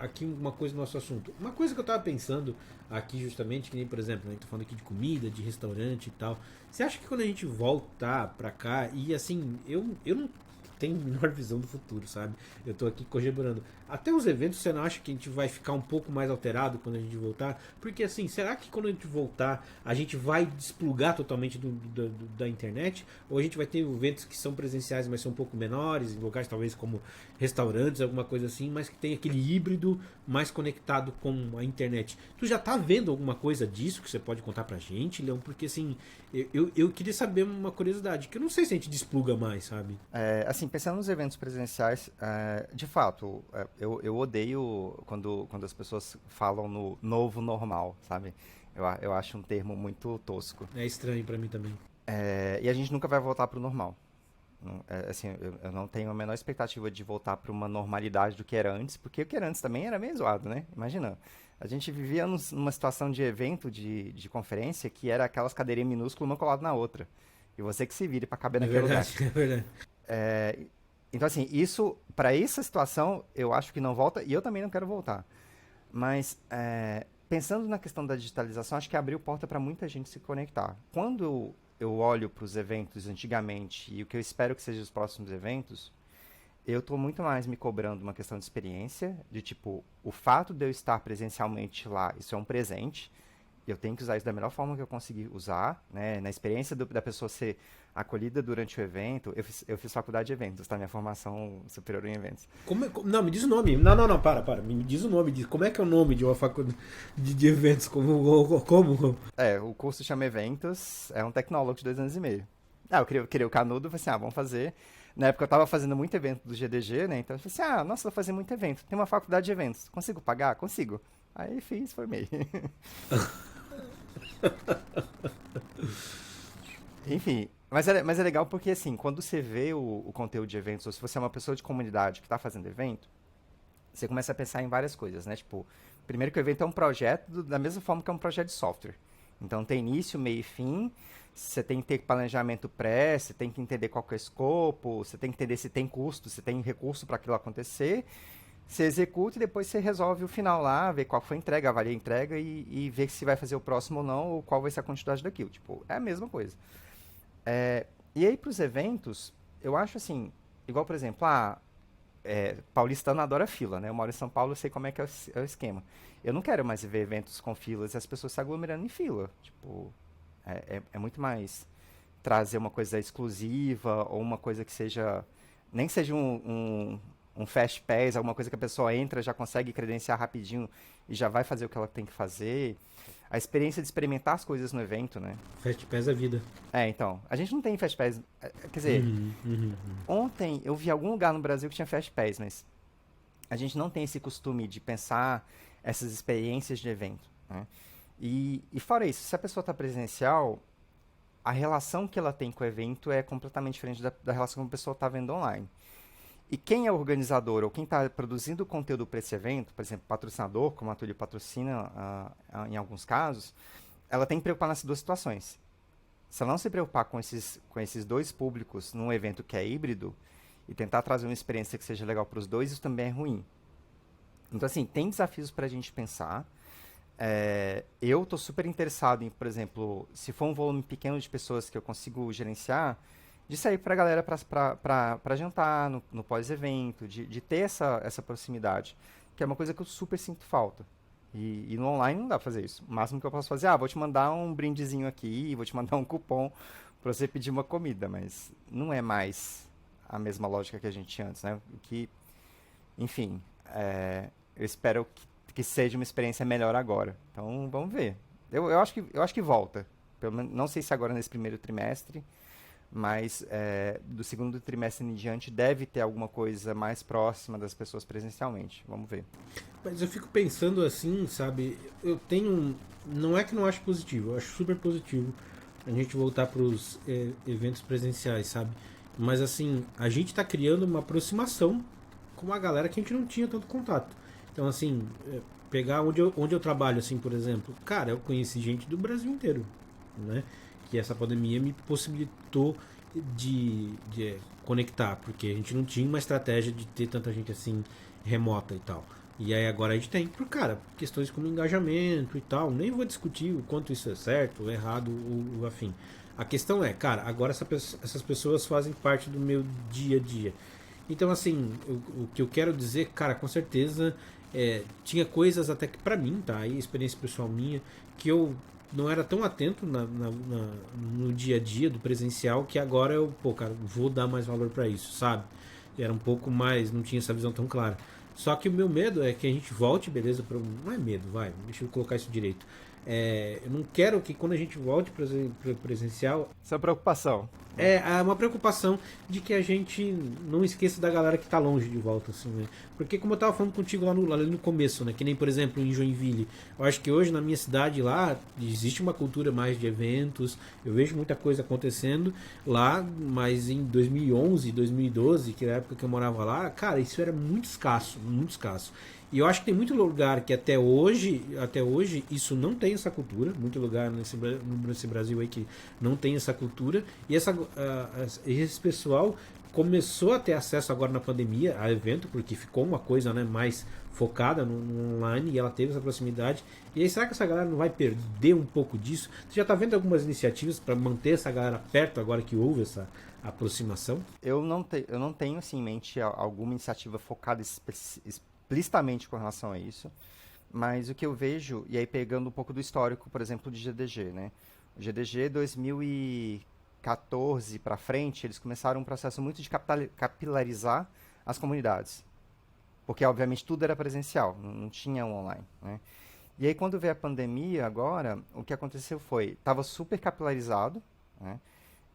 aqui uma coisa no nosso assunto. Uma coisa que eu tava pensando aqui justamente, que nem, por exemplo, a gente tá falando aqui de comida, de restaurante e tal. Você acha que quando a gente voltar pra cá, e assim, eu não tem a menor visão do futuro, sabe? Eu tô aqui conjecturando. Até os eventos, você não acha que a gente vai ficar um pouco mais alterado quando a gente voltar? Porque assim, será que quando a gente voltar, a gente vai desplugar totalmente da internet? Ou a gente vai ter eventos que são presenciais, mas são um pouco menores, em locais talvez como restaurantes, alguma coisa assim, mas que tem aquele híbrido mais conectado com a internet? Tu já tá vendo alguma coisa disso que você pode contar pra gente, Leão? Porque assim, eu queria saber uma curiosidade, que eu não sei se a gente despluga mais, sabe? Assim, pensando nos eventos presenciais, de fato, eu odeio quando as pessoas falam no novo normal, sabe? Eu acho um termo muito tosco. É estranho pra mim também. E a gente nunca vai voltar pro normal. Assim, eu não tenho a menor expectativa de voltar para uma normalidade do que era antes, porque o que era antes também era meio zoado, né? Imagina, a gente vivia numa situação de evento, de conferência, que era aquelas cadeirinhas minúsculas uma colada na outra. E você que se vire para caber É naquele lugar. verdade, é verdade. Então, assim, isso, para essa situação, eu acho que não volta e eu também não quero voltar. Mas, pensando na questão da digitalização, acho que abriu porta para muita gente se conectar. Quando eu olho para os eventos antigamente e o que eu espero que sejam os próximos eventos, eu estou muito mais me cobrando uma questão de experiência, de tipo, o fato de eu estar presencialmente lá, isso é um presente, eu tenho que usar isso da melhor forma que eu conseguir usar, né? Na experiência da pessoa ser acolhida durante o evento. Eu fiz faculdade de eventos, tá? Minha formação superior em eventos. Não, me diz o nome. Não, para. Me diz o nome. Como é que é o nome de uma faculdade de eventos? Como? O curso chama Eventos, é um tecnólogo de 2 anos e meio. Eu queria o canudo, falei assim, vamos fazer. Na época eu tava fazendo muito evento do GDG, né? Então eu falei assim, nossa, vou fazer muito evento. Tem uma faculdade de eventos, consigo pagar? Consigo. Aí fiz, formei. Enfim, mas é legal porque, assim, quando você vê o conteúdo de eventos, ou se você é uma pessoa de comunidade que está fazendo evento, você começa a pensar em várias coisas, né? Tipo, primeiro que o evento é um projeto da mesma forma que é um projeto de software. Então tem início, meio e fim, você tem que ter planejamento pré, você tem que entender qual que é o escopo, você tem que entender se tem custo, se tem recurso para aquilo acontecer, você executa e depois você resolve o final lá, vê qual foi a entrega, avalia a entrega e vê se vai fazer o próximo ou não, ou qual vai ser a quantidade daquilo. Tipo, é a mesma coisa. E aí, para os eventos, eu acho assim, igual, por exemplo, paulistano adora fila, né? Eu moro em São Paulo, eu sei como é que é o esquema. Eu não quero mais ver eventos com filas e as pessoas se aglomerando em fila. Tipo, é muito mais trazer uma coisa exclusiva ou uma coisa que seja, nem que seja um fast pass, alguma coisa que a pessoa entra, já consegue credenciar rapidinho e já vai fazer o que ela tem que fazer. A experiência de experimentar as coisas no evento, né? Fast Pass é vida. Então, a gente não tem Fast Pass. Quer dizer, Uhum. ontem eu vi algum lugar no Brasil que tinha Fast Pass, mas a gente não tem esse costume de pensar essas experiências de evento, né? E fora isso, se a pessoa está presencial, a relação que ela tem com o evento é completamente diferente da relação que a pessoa está vendo online. E quem é o organizador ou quem está produzindo o conteúdo para esse evento, por exemplo, patrocinador, como a Túlio patrocina em alguns casos, ela tem que preocupar nessas duas situações. Se ela não se preocupar com esses dois públicos num evento que é híbrido e tentar trazer uma experiência que seja legal para os dois, isso também é ruim. Então, assim, tem desafios para a gente pensar. Eu estou super interessado em, por exemplo, se for um volume pequeno de pessoas que eu consigo gerenciar, de sair para a galera para jantar no pós-evento, de ter essa proximidade, que é uma coisa que eu super sinto falta. E no online não dá pra fazer isso. O máximo que eu posso fazer, vou te mandar um brindezinho aqui, vou te mandar um cupom para você pedir uma comida, mas não é mais a mesma lógica que a gente tinha antes, né? Enfim, eu espero que seja uma experiência melhor agora. Então, vamos ver. Eu acho que volta. Pelo menos, não sei se agora nesse primeiro trimestre, mas do segundo trimestre em diante deve ter alguma coisa mais próxima das pessoas presencialmente. Vamos ver. Mas eu fico pensando assim, sabe? Eu tenho. Não é que não acho positivo, eu acho super positivo a gente voltar para os eventos presenciais, sabe? Mas assim, a gente está criando uma aproximação com uma galera que a gente não tinha tanto contato. Então, assim, pegar onde eu trabalho, assim, por exemplo, cara, eu conheci gente do Brasil inteiro, né? Que essa pandemia me possibilitou de conectar, porque a gente não tinha uma estratégia de ter tanta gente assim remota e tal. E aí agora a gente tem, por cara, questões como engajamento e tal. Nem vou discutir o quanto isso é certo, ou errado ou afim. A questão é, cara, agora essas pessoas fazem parte do meu dia a dia. Então, assim, o que eu quero dizer, cara, com certeza, tinha coisas até que pra mim, tá? Aí, experiência pessoal minha, que eu não era tão atento no dia a dia do presencial, que agora eu, pô, cara, vou dar mais valor pra isso, sabe? Era um pouco mais, não tinha essa visão tão clara. Só que o meu medo é que a gente volte, beleza? Não é medo, vai, deixa eu colocar isso direito. Eu não quero que quando a gente volte para presencial, Essa preocupação. É uma preocupação de que a gente não esqueça da galera que tá longe de volta, assim, né? Porque como eu tava falando contigo lá no começo, né? Que nem, por exemplo, em Joinville. Eu acho que hoje na minha cidade lá existe uma cultura mais de eventos. Eu vejo muita coisa acontecendo lá, mas em 2011, 2012, que era a época que eu morava lá, cara, isso era muito escasso, muito escasso. E eu acho que tem muito lugar que até hoje isso não tem essa cultura. Muito lugar nesse Brasil aí que não tem essa cultura. E esse pessoal começou a ter acesso agora na pandemia a evento, porque ficou uma coisa, né, mais focada no online e ela teve essa proximidade. E aí, será que essa galera não vai perder um pouco disso? Você já está vendo algumas iniciativas para manter essa galera perto agora que houve essa aproximação? eu não tenho assim, em mente alguma iniciativa focada explicitamente com relação a isso, mas o que eu vejo, e aí pegando um pouco do histórico, por exemplo, de GDG, né? O GDG 2014 para frente, eles começaram um processo muito de capilarizar as comunidades, porque obviamente tudo era presencial, não tinha um online, né? E aí quando veio a pandemia agora, o que aconteceu foi, estava super capilarizado, né?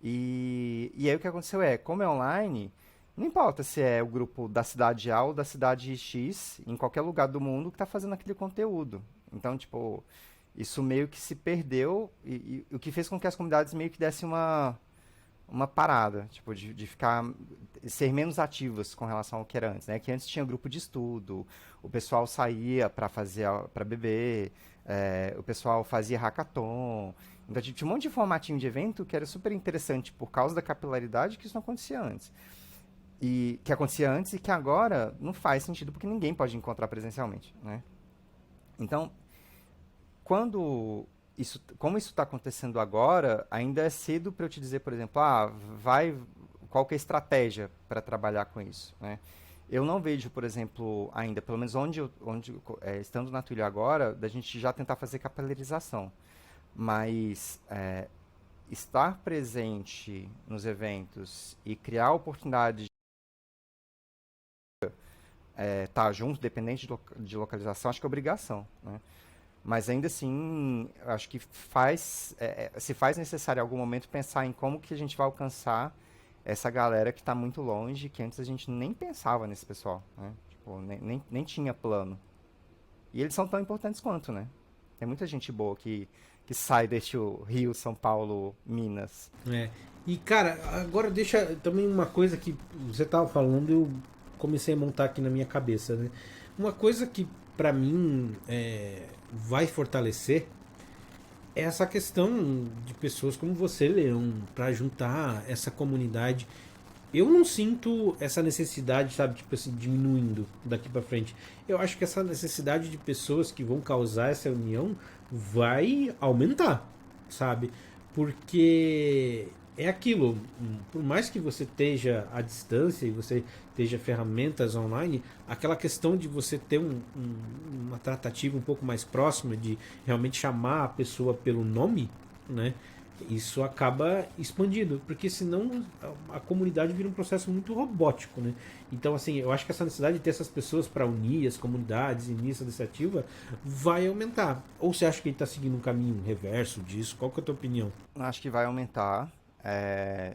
E aí o que aconteceu como é online, não importa se é o grupo da cidade A ou da cidade X, em qualquer lugar do mundo que está fazendo aquele conteúdo. Então, tipo, isso meio que se perdeu e o que fez com que as comunidades meio que dessem uma parada, tipo, de ser menos ativas com relação ao que era antes, né? Que antes tinha grupo de estudo, o pessoal saía para beber, o pessoal fazia hackathon. Então tinha um monte de formatinho de evento que era super interessante por causa da capilaridade que isso não acontecia antes. E que acontecia antes e que agora não faz sentido porque ninguém pode encontrar presencialmente, né? Então, como isso está acontecendo agora, ainda é cedo para eu te dizer, por exemplo, qual que é a estratégia para trabalhar com isso, né? Eu não vejo, por exemplo, ainda, pelo menos estando na Twilio agora, da gente já tentar fazer capilarização. Mas estar presente nos eventos e criar oportunidades de estar junto, dependente de localização, acho que é obrigação, né? Mas ainda assim, acho que se faz necessário em algum momento pensar em como que a gente vai alcançar essa galera que está muito longe, que antes a gente nem pensava nesse pessoal, né? Tipo, nem tinha plano. E eles são tão importantes quanto, né? Tem muita gente boa que sai deste Rio, São Paulo, Minas. E cara, agora deixa também uma coisa que você tava falando, eu comecei a montar aqui na minha cabeça, né? Uma coisa que pra mim vai fortalecer é essa questão de pessoas como você, Leão, pra juntar essa comunidade. Eu não sinto essa necessidade, sabe, tipo assim, diminuindo daqui pra frente. Eu acho que essa necessidade de pessoas que vão causar essa união vai aumentar, sabe? Porque é aquilo, por mais que você esteja à distância e você esteja ferramentas online, aquela questão de você ter uma tratativa um pouco mais próxima, de realmente chamar a pessoa pelo nome, né? Isso acaba expandindo, porque senão a comunidade vira um processo muito robótico, né? Então, assim, eu acho que essa necessidade de ter essas pessoas para unir as comunidades e unir essa iniciativa vai aumentar. Ou você acha que ele está seguindo um caminho reverso disso? Qual que é a tua opinião? Acho que vai aumentar.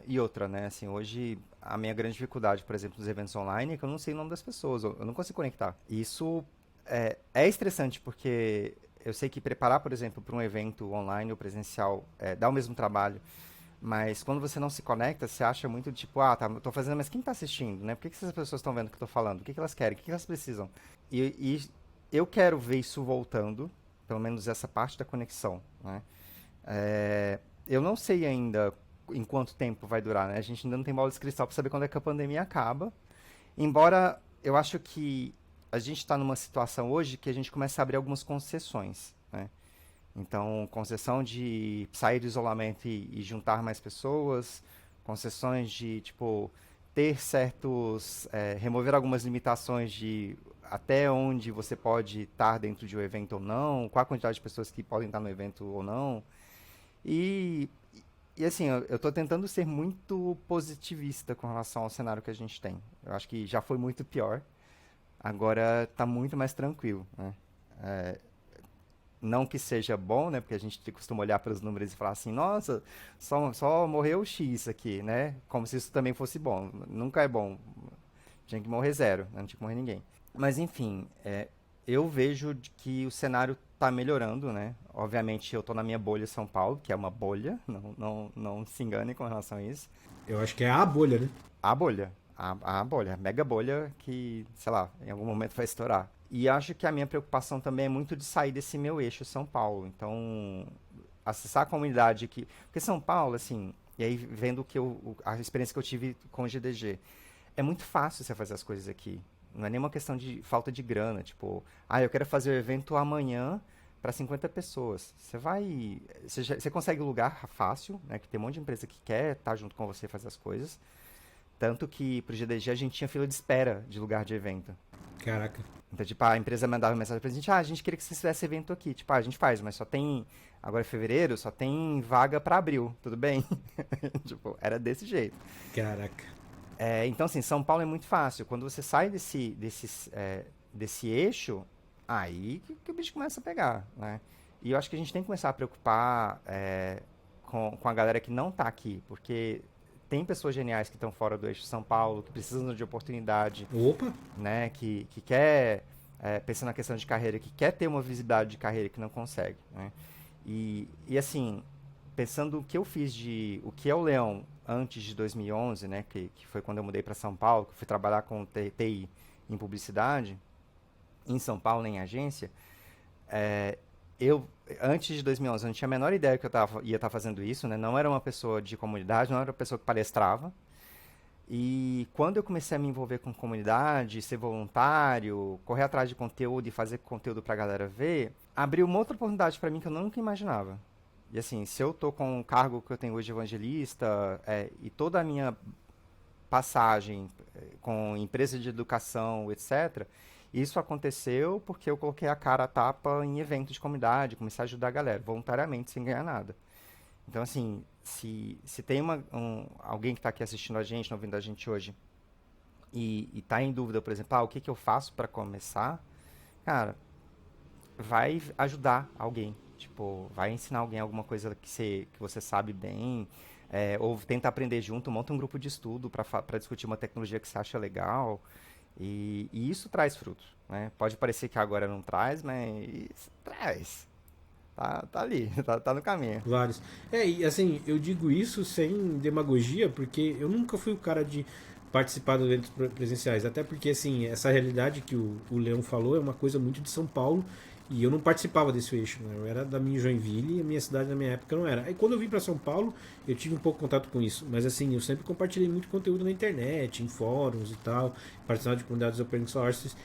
E outra, né? Assim, hoje a minha grande dificuldade, por exemplo, nos eventos online é que eu não sei o nome das pessoas, eu não consigo conectar. E isso é estressante porque eu sei que preparar, por exemplo, para um evento online ou presencial dá o mesmo trabalho. Mas quando você não se conecta, você acha muito tipo, tá, eu tô fazendo, mas quem tá assistindo, né? Por que essas pessoas estão vendo o que eu tô falando? O que elas querem? O que elas precisam? E eu quero ver isso voltando, pelo menos essa parte da conexão, né? Eu não sei ainda em quanto tempo vai durar, né? A gente ainda não tem bola de cristal para saber quando é que a pandemia acaba. Embora eu acho que a gente está numa situação hoje que a gente começa a abrir algumas concessões, né? Então, concessão de sair do isolamento e juntar mais pessoas, concessões de, tipo, ter certos, remover algumas limitações de até onde você pode estar dentro de um evento ou não, qual a quantidade de pessoas que podem estar no evento ou não. E, e assim, eu estou tentando ser muito positivista com relação ao cenário que a gente tem. Eu acho que já foi muito pior, agora está muito mais tranquilo, né? Não que seja bom, né? Porque a gente costuma olhar para os números e falar assim, nossa, só morreu X aqui, né? Como se isso também fosse bom. Nunca é bom. Tinha que morrer zero, né? Não tinha que morrer ninguém. Mas enfim, eu vejo que o cenário está melhorando, né? Obviamente eu estou na minha bolha São Paulo, que é uma bolha, não se engane com relação a isso. Eu acho que é a bolha, né? A bolha, a bolha, a mega bolha que, sei lá, em algum momento vai estourar. E acho que a minha preocupação também é muito de sair desse meu eixo São Paulo. Então, acessar a comunidade que. Porque São Paulo, assim, e aí vendo a experiência que eu tive com o GDG, é muito fácil você fazer as coisas aqui. Não é nenhuma questão de falta de grana. Tipo, eu quero fazer o evento amanhã para 50 pessoas. Você vai. Você consegue lugar fácil, né? Que tem um monte de empresa que quer estar junto com você e fazer as coisas. Tanto que pro GDG a gente tinha fila de espera de lugar de evento. Caraca. Então, tipo, a empresa mandava mensagem pra gente, a gente queria que você fizesse evento aqui. Tipo, a gente faz, mas só tem, agora é fevereiro, só tem vaga pra abril, tudo bem? Tipo, era desse jeito. Caraca. Então, assim, São Paulo é muito fácil. Quando você sai desse eixo, aí que o bicho começa a pegar, né? E eu acho que a gente tem que começar a preocupar com a galera que não tá aqui, porque tem pessoas geniais que estão fora do eixo São Paulo, que precisam de oportunidade, Opa! né? Que quer, pensando na questão de carreira, que quer ter uma visibilidade de carreira que não consegue, né? E assim, pensando o que eu fiz o que é o Leão antes de 2011, né? Que foi quando eu mudei para São Paulo, que fui trabalhar com TI em publicidade, em São Paulo, em agência, eu, antes de 2011, eu não tinha a menor ideia que ia estar fazendo isso, né? Não era uma pessoa de comunidade, não era uma pessoa que palestrava. E quando eu comecei a me envolver com comunidade, ser voluntário, correr atrás de conteúdo e fazer conteúdo pra galera ver, abriu uma outra oportunidade pra mim que eu nunca imaginava. E assim, se eu tô com o cargo que eu tenho hoje de evangelista, e toda a minha passagem com empresa de educação, etc., isso aconteceu porque eu coloquei a cara a tapa em eventos de comunidade, comecei a ajudar a galera, voluntariamente, sem ganhar nada. Então, assim, se tem alguém que está aqui assistindo a gente, ouvindo a gente hoje, e está em dúvida, por exemplo, o que, que eu faço para começar, cara, vai ajudar alguém. Tipo, vai ensinar alguém alguma coisa que você sabe bem, ou tenta aprender junto, monta um grupo de estudo para discutir uma tecnologia que você acha legal. E isso traz frutos, né? Pode parecer que agora não traz, mas traz. Tá ali, tá no caminho. Vários. E assim, eu digo isso sem demagogia, porque eu nunca fui o cara de participar de eventos presenciais. Até porque, assim, essa realidade que o Leão falou é uma coisa muito de São Paulo. E eu não participava desse eixo, né? Eu era da minha Joinville e a minha cidade na minha época não era. Aí quando eu vim para São Paulo, eu tive um pouco de contato com isso. Mas assim, eu sempre compartilhei muito conteúdo na internet, em fóruns e tal, participando de comunidades open source.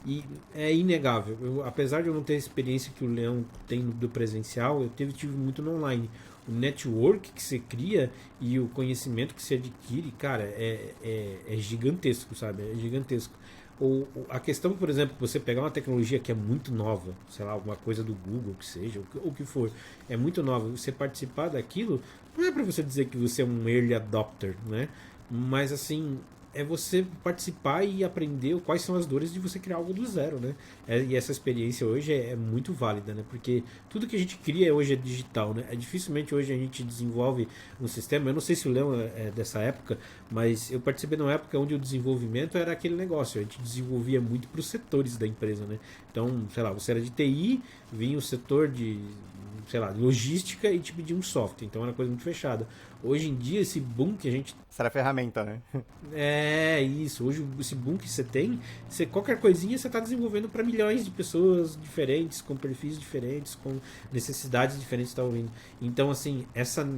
E é inegável. Apesar de eu não ter a experiência que o Leão tem do presencial, eu tive muito no online. O network que você cria e o conhecimento que você adquire, cara, é gigantesco, sabe? É gigantesco. A questão, por exemplo, você pegar uma tecnologia que é muito nova, sei lá, alguma coisa do Google, que seja, o que for, é muito nova, você participar daquilo, não é para você dizer que você é um early adopter, né? Mas assim, é você participar e aprender quais são as dores de você criar algo do zero, né? E essa experiência hoje é muito válida, né? Porque tudo que a gente cria hoje é digital, né? Dificilmente hoje a gente desenvolve um sistema. Eu não sei se o Leão é dessa época, mas eu participei de uma época onde o desenvolvimento era aquele negócio. A gente desenvolvia muito para os setores da empresa, né? Então, sei lá, você era de TI, vinha o setor de, sei lá, logística e te pedia um software. Então era uma coisa muito fechada. Hoje em dia, esse boom que a gente... Será ferramenta, né? É isso. Hoje, esse boom que você tem, qualquer coisinha você está desenvolvendo para milhões de pessoas diferentes, com perfis diferentes, com necessidades diferentes que estão ouvindo. Então, assim, essa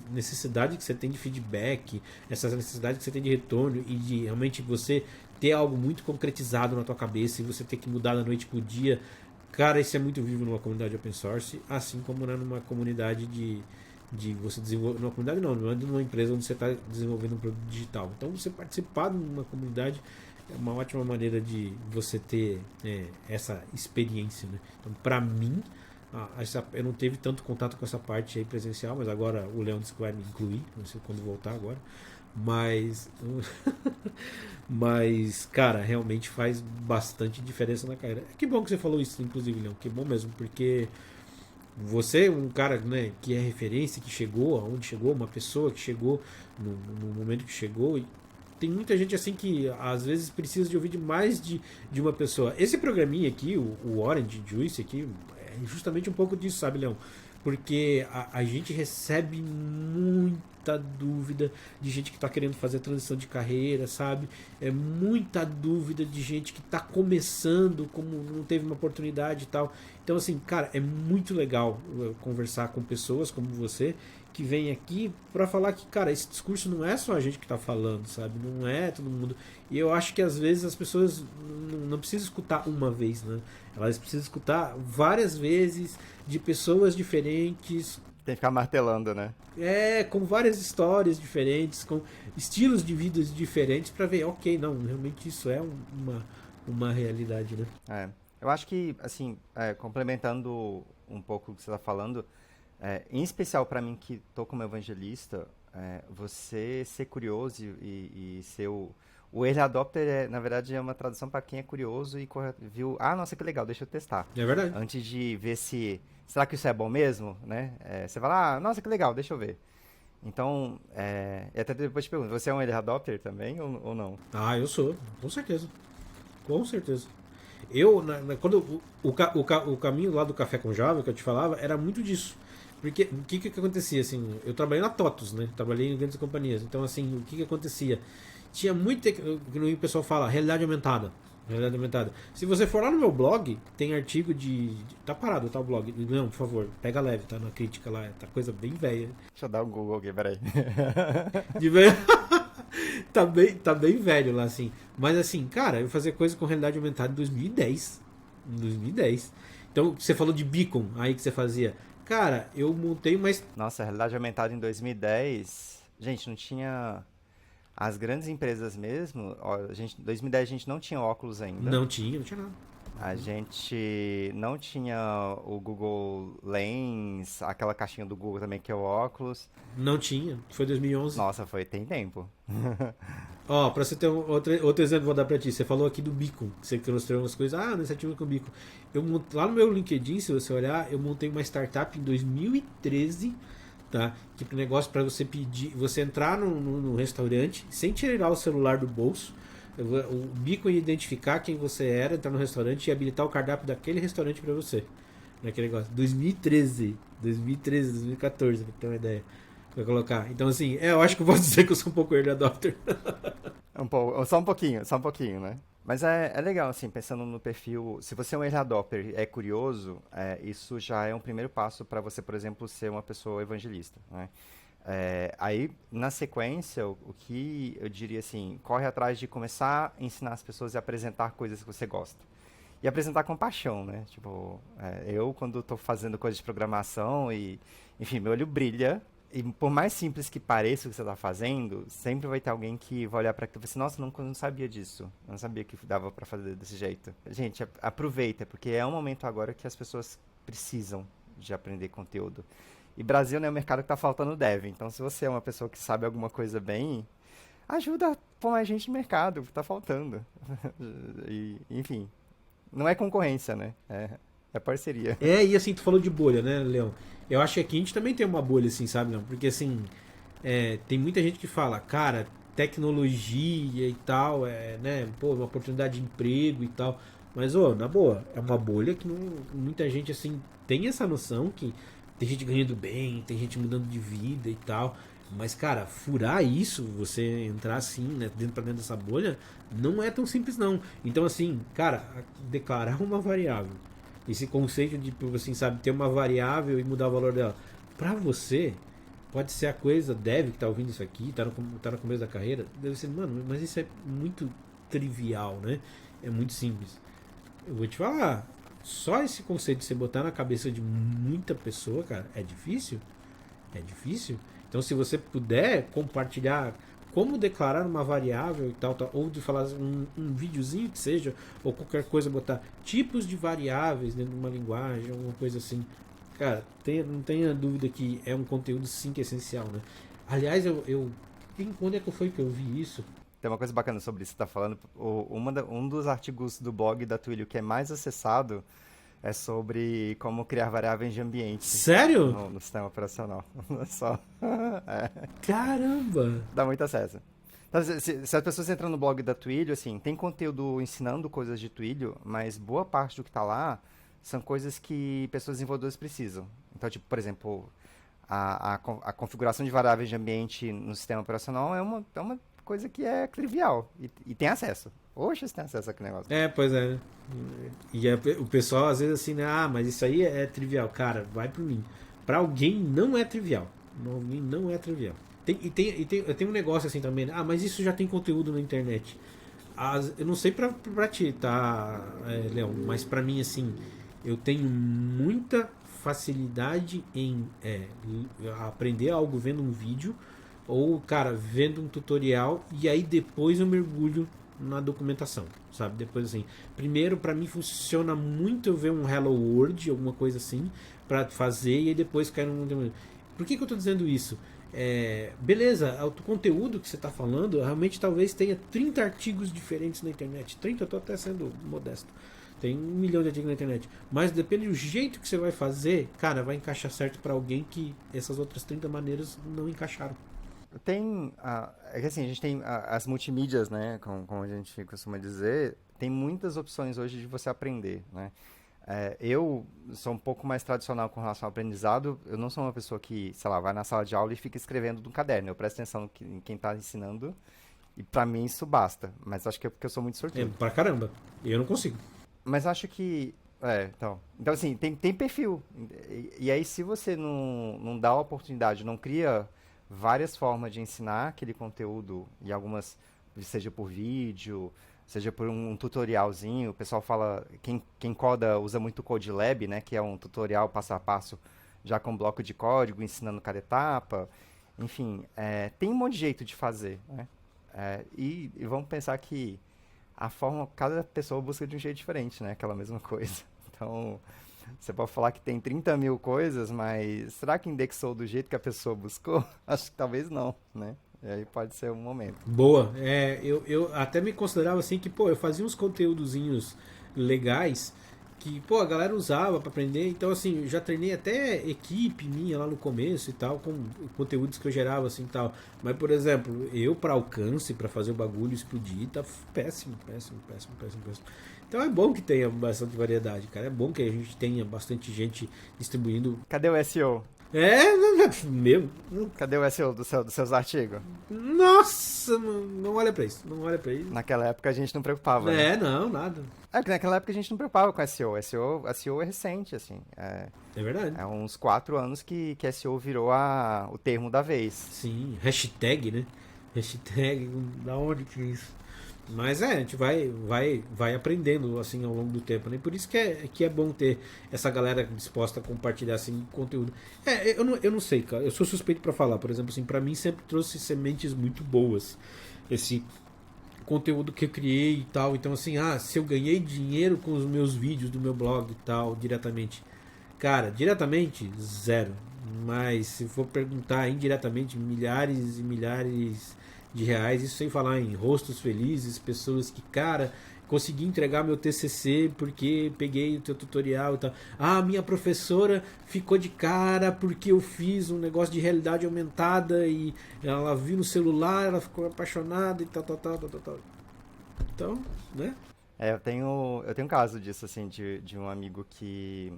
necessidade que você tem de feedback, essa necessidade que você tem de retorno e de realmente você ter algo muito concretizado na tua cabeça e você ter que mudar da noite pro dia, Cara, isso é muito vivo numa comunidade open source, assim como numa comunidade de você desenvolver. Numa comunidade não é numa empresa onde você está desenvolvendo um produto digital. Então você participar de uma comunidade é uma ótima maneira de você ter essa experiência, né? Então, para mim, eu não teve tanto contato com essa parte aí presencial, mas agora o Leão disse que vai me incluir, não sei quando voltar agora. Mas, mas, cara, realmente faz bastante diferença na carreira. Que bom que você falou isso, inclusive, Leão. Que bom mesmo, porque você é um cara, né, que é referência, que chegou aonde chegou, uma pessoa que chegou no momento que chegou. E tem muita gente assim que às vezes precisa de ouvir de mais de uma pessoa. Esse programinha aqui, o Orange Juice aqui, é justamente um pouco disso, sabe, Leão? Porque a gente recebe muita dúvida de gente que está querendo fazer transição de carreira, sabe? É muita dúvida de gente que está começando, como não teve uma oportunidade e tal. Então, assim, cara, é muito legal conversar com pessoas como você que vem aqui para falar que, cara, esse discurso não é só a gente que está falando, sabe? Não é todo mundo. E eu acho que às vezes as pessoas não precisam escutar uma vez, né? Elas precisam escutar várias vezes de pessoas diferentes. Tem que ficar martelando, né? Com várias histórias diferentes, com estilos de vida diferentes para ver, ok, não, realmente isso é uma realidade, né? Eu acho que, assim, complementando um pouco o que você está falando, em especial para mim que estou como evangelista, você ser curioso e ser o early adopter, na verdade, é uma tradução para quem é curioso e viu, nossa, que legal, deixa eu testar. É verdade. Antes de ver será que isso é bom mesmo, né? Você fala, nossa, que legal, deixa eu ver. Então, e até depois te pergunto, você é um early adopter também ou não? Eu sou, com certeza. Com certeza. Eu, quando o caminho lá do Café com Java, que eu te falava, era muito disso. Porque o que acontecia, assim, eu trabalhei na TOTUS, né? Trabalhei em grandes companhias. Então, assim, o que acontecia? Tinha muito, que o pessoal fala, realidade aumentada. Realidade aumentada. Se você for lá no meu blog, tem artigo tá parado, tá o blog. Não, por favor, pega leve, tá na crítica lá, tá coisa bem velha. Deixa eu dar um Google aqui, peraí. De velho. tá bem velho lá, assim. Mas assim, cara, eu fazia coisa com realidade aumentada em 2010. Em 2010. Então, você falou de beacon aí que você fazia. Cara, eu montei uma. Nossa, a realidade aumentada em 2010. Gente, não tinha. As grandes empresas mesmo, em 2010 a gente não tinha óculos ainda. Não tinha nada. A gente não tinha o Google Lens, aquela caixinha do Google também que é o óculos. Não tinha, foi 2011. Nossa, tem tempo. Ó, pra você ter outro exemplo, vou dar pra ti. Você falou aqui do Beacon, que você mostrou umas coisas. Iniciativa com o Beacon. Lá no meu LinkedIn, se você olhar, eu montei uma startup em 2013, tá? Que pro negócio para você pedir, você entrar no restaurante sem tirar o celular do bolso. O Beacon ia identificar quem você era, entrar no restaurante e habilitar o cardápio daquele restaurante para você. Naquele negócio. 2013, 2014, pra ter uma ideia. Pra colocar. Então, assim, eu acho que eu posso dizer que eu sou um pouco early adopter. Só um pouquinho, né? Mas é legal, assim, pensando no perfil. Se você é um early adopter e é curioso, isso já é um primeiro passo para você, por exemplo, ser uma pessoa evangelista, né? Aí, na sequência, o que eu diria assim, corre atrás de começar a ensinar as pessoas a apresentar coisas que você gosta. E apresentar com paixão, né? Tipo, eu quando estou fazendo coisas de programação enfim, meu olho brilha. E por mais simples que pareça o que você está fazendo, sempre vai ter alguém que vai olhar para aquilo e falar assim, nossa, não sabia disso. Eu não sabia que dava para fazer desse jeito. Gente, aproveita, porque é um momento agora que as pessoas precisam de aprender conteúdo. E Brasil não é um mercado que está faltando dev. Então, se você é uma pessoa que sabe alguma coisa bem, ajuda a pôr mais gente no mercado, que está faltando. Enfim, não é concorrência, né? É parceria. E assim, tu falou de bolha, né, Leão? Eu acho que aqui a gente também tem uma bolha, assim, sabe, Leão? Porque, assim, tem muita gente que fala, cara, tecnologia e tal, né, pô, uma oportunidade de emprego e tal. Mas, na boa, é uma bolha que muita gente, assim, tem essa noção que tem gente ganhando bem, tem gente mudando de vida e tal. Mas, cara, furar isso, você entrar assim, né, dentro dessa bolha, não é tão simples, não. Então, assim, cara, declarar uma variável, esse conceito de, assim, sabe, ter uma variável e mudar o valor dela, pra você, pode ser a coisa, que tá ouvindo isso aqui, tá no começo da carreira, deve ser, mano, mas isso é muito trivial, né? É muito simples. Eu vou te falar, só esse conceito de você botar na cabeça de muita pessoa, cara, é difícil. É difícil. Então, se você puder compartilhar como declarar uma variável e tal, tal, ou de falar um videozinho que seja, ou qualquer coisa, botar tipos de variáveis dentro de uma linguagem, alguma coisa assim. Cara, não tenha dúvida que é um conteúdo sim que é essencial, né? Aliás, quando é que foi que eu vi isso? Tem uma coisa bacana sobre isso que você está falando. Um dos artigos do blog da Twilio que é mais acessado é sobre como criar variáveis de ambiente Sério? no sistema operacional. Só. É, Caramba! dá muito acesso. Então, se as pessoas entram no blog da Twilio, assim, tem conteúdo ensinando coisas de Twilio, mas boa parte do que está lá são coisas que pessoas desenvolvedoras precisam. Então, tipo, por exemplo, a configuração de variáveis de ambiente no sistema operacional é uma coisa que é trivial e tem acesso. Oxe, você tem acesso àquele negócio. É, pois é. Né? E o pessoal às vezes assim, né? Ah, mas isso aí é trivial. Cara, vai por mim. Pra alguém não é trivial. Pra alguém não é trivial. Tem um negócio assim também, né? Ah, mas isso já tem conteúdo na internet. Eu não sei pra ti, tá, Léo? Mas pra mim, assim, eu tenho muita facilidade em aprender algo vendo um vídeo ou, cara, vendo um tutorial e aí depois eu mergulho na documentação, sabe? Depois assim, primeiro pra mim funciona muito eu ver um Hello World, alguma coisa assim, pra fazer e aí depois cair num. Por que eu tô dizendo isso? Beleza, o conteúdo que você está falando, realmente talvez tenha 30 artigos diferentes na internet. 30, eu estou até sendo modesto. Tem 1 milhão de artigos na internet. Mas depende do jeito que você vai fazer, cara, vai encaixar certo para alguém que essas outras 30 maneiras não encaixaram. É que assim, a gente tem as multimídias, né, como a gente costuma dizer, tem muitas opções hoje de você aprender, né? Eu sou um pouco mais tradicional com relação ao aprendizado. Eu não sou uma pessoa que, sei lá, vai na sala de aula e fica escrevendo no caderno. Eu presto atenção em quem está ensinando e pra mim isso basta. Mas acho que é porque eu sou muito sortudo. Pra caramba. Eu não consigo. Mas acho que. Então assim, tem perfil. E aí, se você não dá a oportunidade, não cria várias formas de ensinar aquele conteúdo, e algumas, seja por vídeo, seja por um tutorialzinho, o pessoal fala, quem coda usa muito o Code Lab, né, que é um tutorial passo a passo, já com bloco de código, ensinando cada etapa. Enfim, tem um monte de jeito de fazer, né? E vamos pensar que a forma, cada pessoa busca de um jeito diferente, né? Aquela mesma coisa. Então, você pode falar que tem 30 mil coisas, mas será que indexou do jeito que a pessoa buscou? Acho que talvez não, né? E aí pode ser um momento. Boa. Eu até me considerava assim que, pô, eu fazia uns conteúdozinhos legais que, pô, a galera usava pra aprender. Então, assim, eu já treinei até equipe minha lá no começo e tal, com conteúdos que eu gerava assim e tal. Mas, por exemplo, eu pra alcance, pra fazer o bagulho explodir, tá péssimo, péssimo, péssimo, péssimo, péssimo. Então é bom que tenha bastante variedade, cara. É bom que a gente tenha bastante gente distribuindo. Cadê o SEO? Meu. Cadê o SEO dos seus artigos? Nossa, não olha pra isso. Não olha pra isso. Naquela época a gente não preocupava, né? Não, nada. É que naquela época a gente não preocupava com SEO. SEO é recente, assim. É verdade. É uns 4 anos que SEO virou o termo da vez. Sim, hashtag, né? Hashtag, da onde que é isso? Mas a gente vai aprendendo assim ao longo do tempo, né? Por isso que é bom ter essa galera disposta a compartilhar assim conteúdo. Eu não sei, cara. Eu sou suspeito pra falar, por exemplo, assim, para mim sempre trouxe sementes muito boas. Esse conteúdo que eu criei e tal. Então assim, se eu ganhei dinheiro com os meus vídeos do meu blog e tal, diretamente. Cara, diretamente, zero. Mas se for perguntar indiretamente, milhares e milhares de reais, isso sem falar em rostos felizes, pessoas que, cara, consegui entregar meu TCC porque peguei o teu tutorial e tal. Minha professora ficou de cara porque eu fiz um negócio de realidade aumentada e ela viu no celular, ela ficou apaixonada e tal, tal, tal, tal, tal. Então, né? Eu tenho um caso disso, assim, de um amigo que,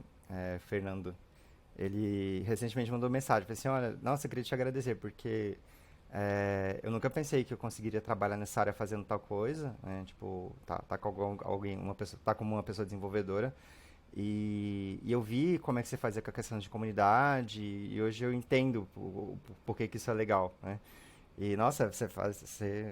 Fernando, ele recentemente mandou mensagem, falou assim, olha, nossa, eu queria te agradecer, porque eu nunca pensei que eu conseguiria trabalhar nessa área fazendo tal coisa, né? Tipo, tá com alguém, uma pessoa, tá como uma pessoa desenvolvedora, e eu vi como é que você fazia com a questão de comunidade, e hoje eu entendo por que isso é legal, né? E, nossa,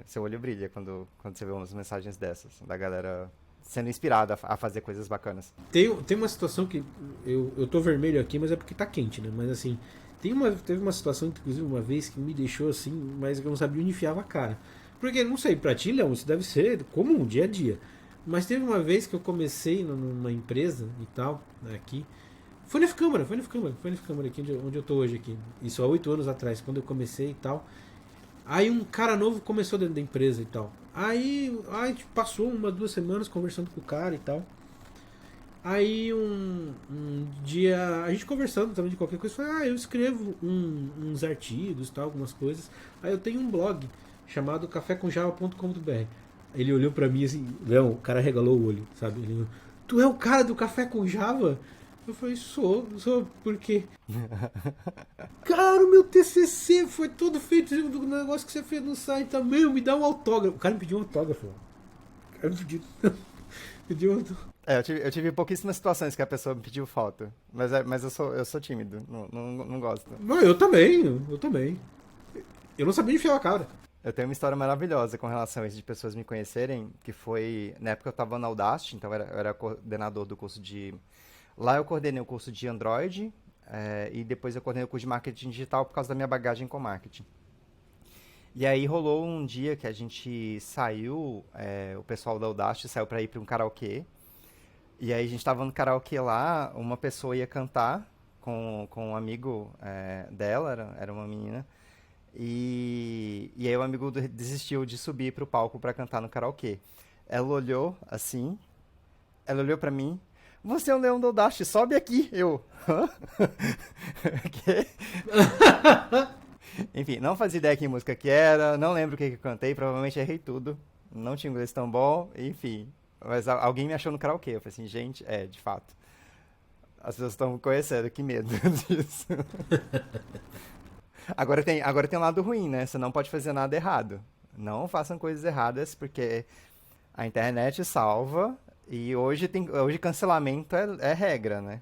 seu olho brilha quando você vê umas mensagens dessas, da galera sendo inspirado a fazer coisas bacanas. Tem uma situação que eu tô vermelho aqui, mas é porque tá quente, né? Mas assim, teve uma situação, inclusive, uma vez que me deixou assim, mas eu não sabia onde enfiava a cara. Porque, não sei, pra ti, Léo, isso deve ser comum, dia a dia. Mas teve uma vez que eu comecei numa empresa e tal, né, aqui. Foi na Câmara aqui onde eu tô hoje aqui. Isso há 8 anos atrás, quando eu comecei e tal. Aí um cara novo começou dentro da empresa e tal. Aí tipo, passou 1, 2 semanas conversando com o cara e tal. Aí um dia, a gente conversando também de qualquer coisa, falei, eu escrevo uns artigos, tal, algumas coisas. Aí eu tenho um blog chamado cafécomjava.com.br. Ele olhou pra mim assim, não, o cara regalou o olho, sabe? Ele, tu é o cara do Café com Java? Eu falei, sou, por quê? Cara, o meu TCC foi todo feito do negócio que você fez no site também, me dá um autógrafo. O cara me pediu um autógrafo. O cara me pediu, pediu um autógrafo. Eu tive pouquíssimas situações que a pessoa me pediu foto, mas eu sou tímido, não gosto. Não, eu também. Eu não sabia enfiar a cara. Eu tenho uma história maravilhosa com relação a isso de pessoas me conhecerem, que foi, na época eu estava na Udacity, então eu era coordenador do curso de... Lá eu coordenei o curso de Android, e depois eu coordenei o curso de marketing digital por causa da minha bagagem com marketing. E aí rolou um dia que a gente saiu, o pessoal da Udacity saiu para ir para um karaokê, e aí a gente tava no karaokê lá, uma pessoa ia cantar com um amigo dela, era uma menina, e aí o amigo desistiu de subir pro palco pra cantar no karaokê. Ela olhou assim, ela olhou pra mim, você é o Leão Dodashi, sobe aqui. Eu, hã? Quê? Enfim, não fazia ideia que música que era, não lembro o que que eu cantei, provavelmente errei tudo, não tinha inglês tão bom, enfim. Mas alguém me achou no karaokê, eu falei assim, gente, de fato. As pessoas estão me conhecendo, que medo disso. Agora tem um lado ruim, né? Você não pode fazer nada errado. Não façam coisas erradas, porque a internet salva e hoje cancelamento é regra, né?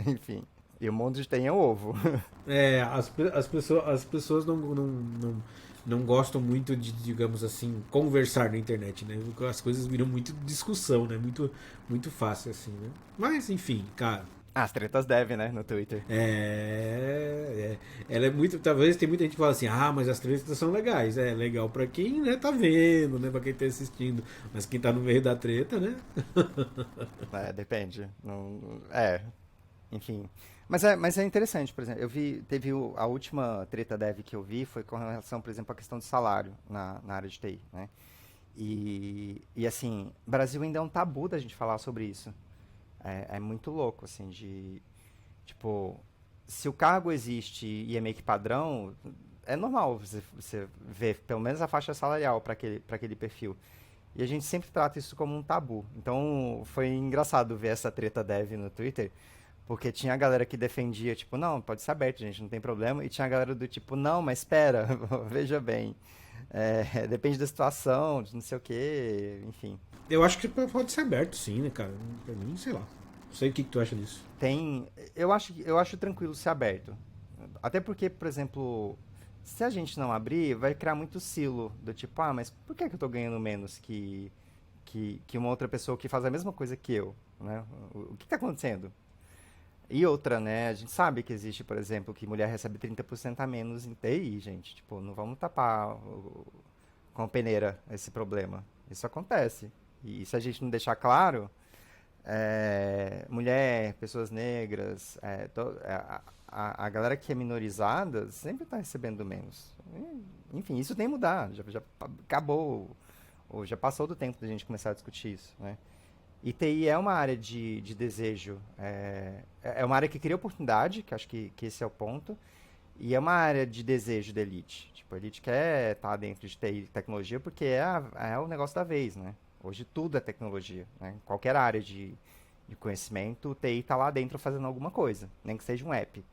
Enfim. E o mundo tem o ovo. As pessoas não gostam muito de, digamos assim, conversar na internet, né? As coisas viram muito discussão, né? Muito fácil, assim, né? Mas, enfim, cara. As tretas devem, né? No Twitter. Ela é muito. Talvez tem muita gente que fala assim, mas as tretas são legais. É legal pra quem, né, tá vendo, né? Pra quem tá assistindo. Mas quem tá no meio da treta, né? Depende. Enfim. Mas é interessante, por exemplo, a última treta dev que eu vi foi com relação, por exemplo, à questão de salário na área de TI, né? E assim, Brasil ainda é um tabu da gente falar sobre isso. É muito louco, assim, tipo, se o cargo existe e é meio que padrão, é normal você ver pelo menos a faixa salarial para aquele perfil. E a gente sempre trata isso como um tabu. Então, foi engraçado ver essa treta dev no Twitter, porque tinha a galera que defendia, tipo, não, pode ser aberto, gente, não tem problema. E tinha a galera do tipo, não, mas espera, veja bem. Depende da situação, de não sei o quê, enfim. Eu acho que pode ser aberto, sim, né, cara? Pra mim, sei lá. Não sei o que tu acha disso. Eu acho tranquilo ser aberto. Até porque, por exemplo, se a gente não abrir, vai criar muito silo do tipo, mas por que eu tô ganhando menos que uma outra pessoa que faz a mesma coisa que eu, né? O que tá acontecendo? E outra, né? A gente sabe que existe, por exemplo, que mulher recebe 30% a menos em TI, gente. Tipo, não vamos tapar com a peneira esse problema. Isso acontece. E se a gente não deixar claro, mulher, pessoas negras, a galera que é minorizada sempre está recebendo menos. Enfim, isso tem que mudar. Já acabou, ou já passou do tempo da gente começar a discutir isso, né? E TI é uma área de desejo, é uma área que cria oportunidade, que acho que esse é o ponto, e é uma área de desejo da elite. Tipo, a elite quer estar dentro de TI e tecnologia porque é o negócio da vez, né? Hoje tudo é tecnologia, né? Qualquer área de conhecimento, o TI está lá dentro fazendo alguma coisa, nem que seja um app.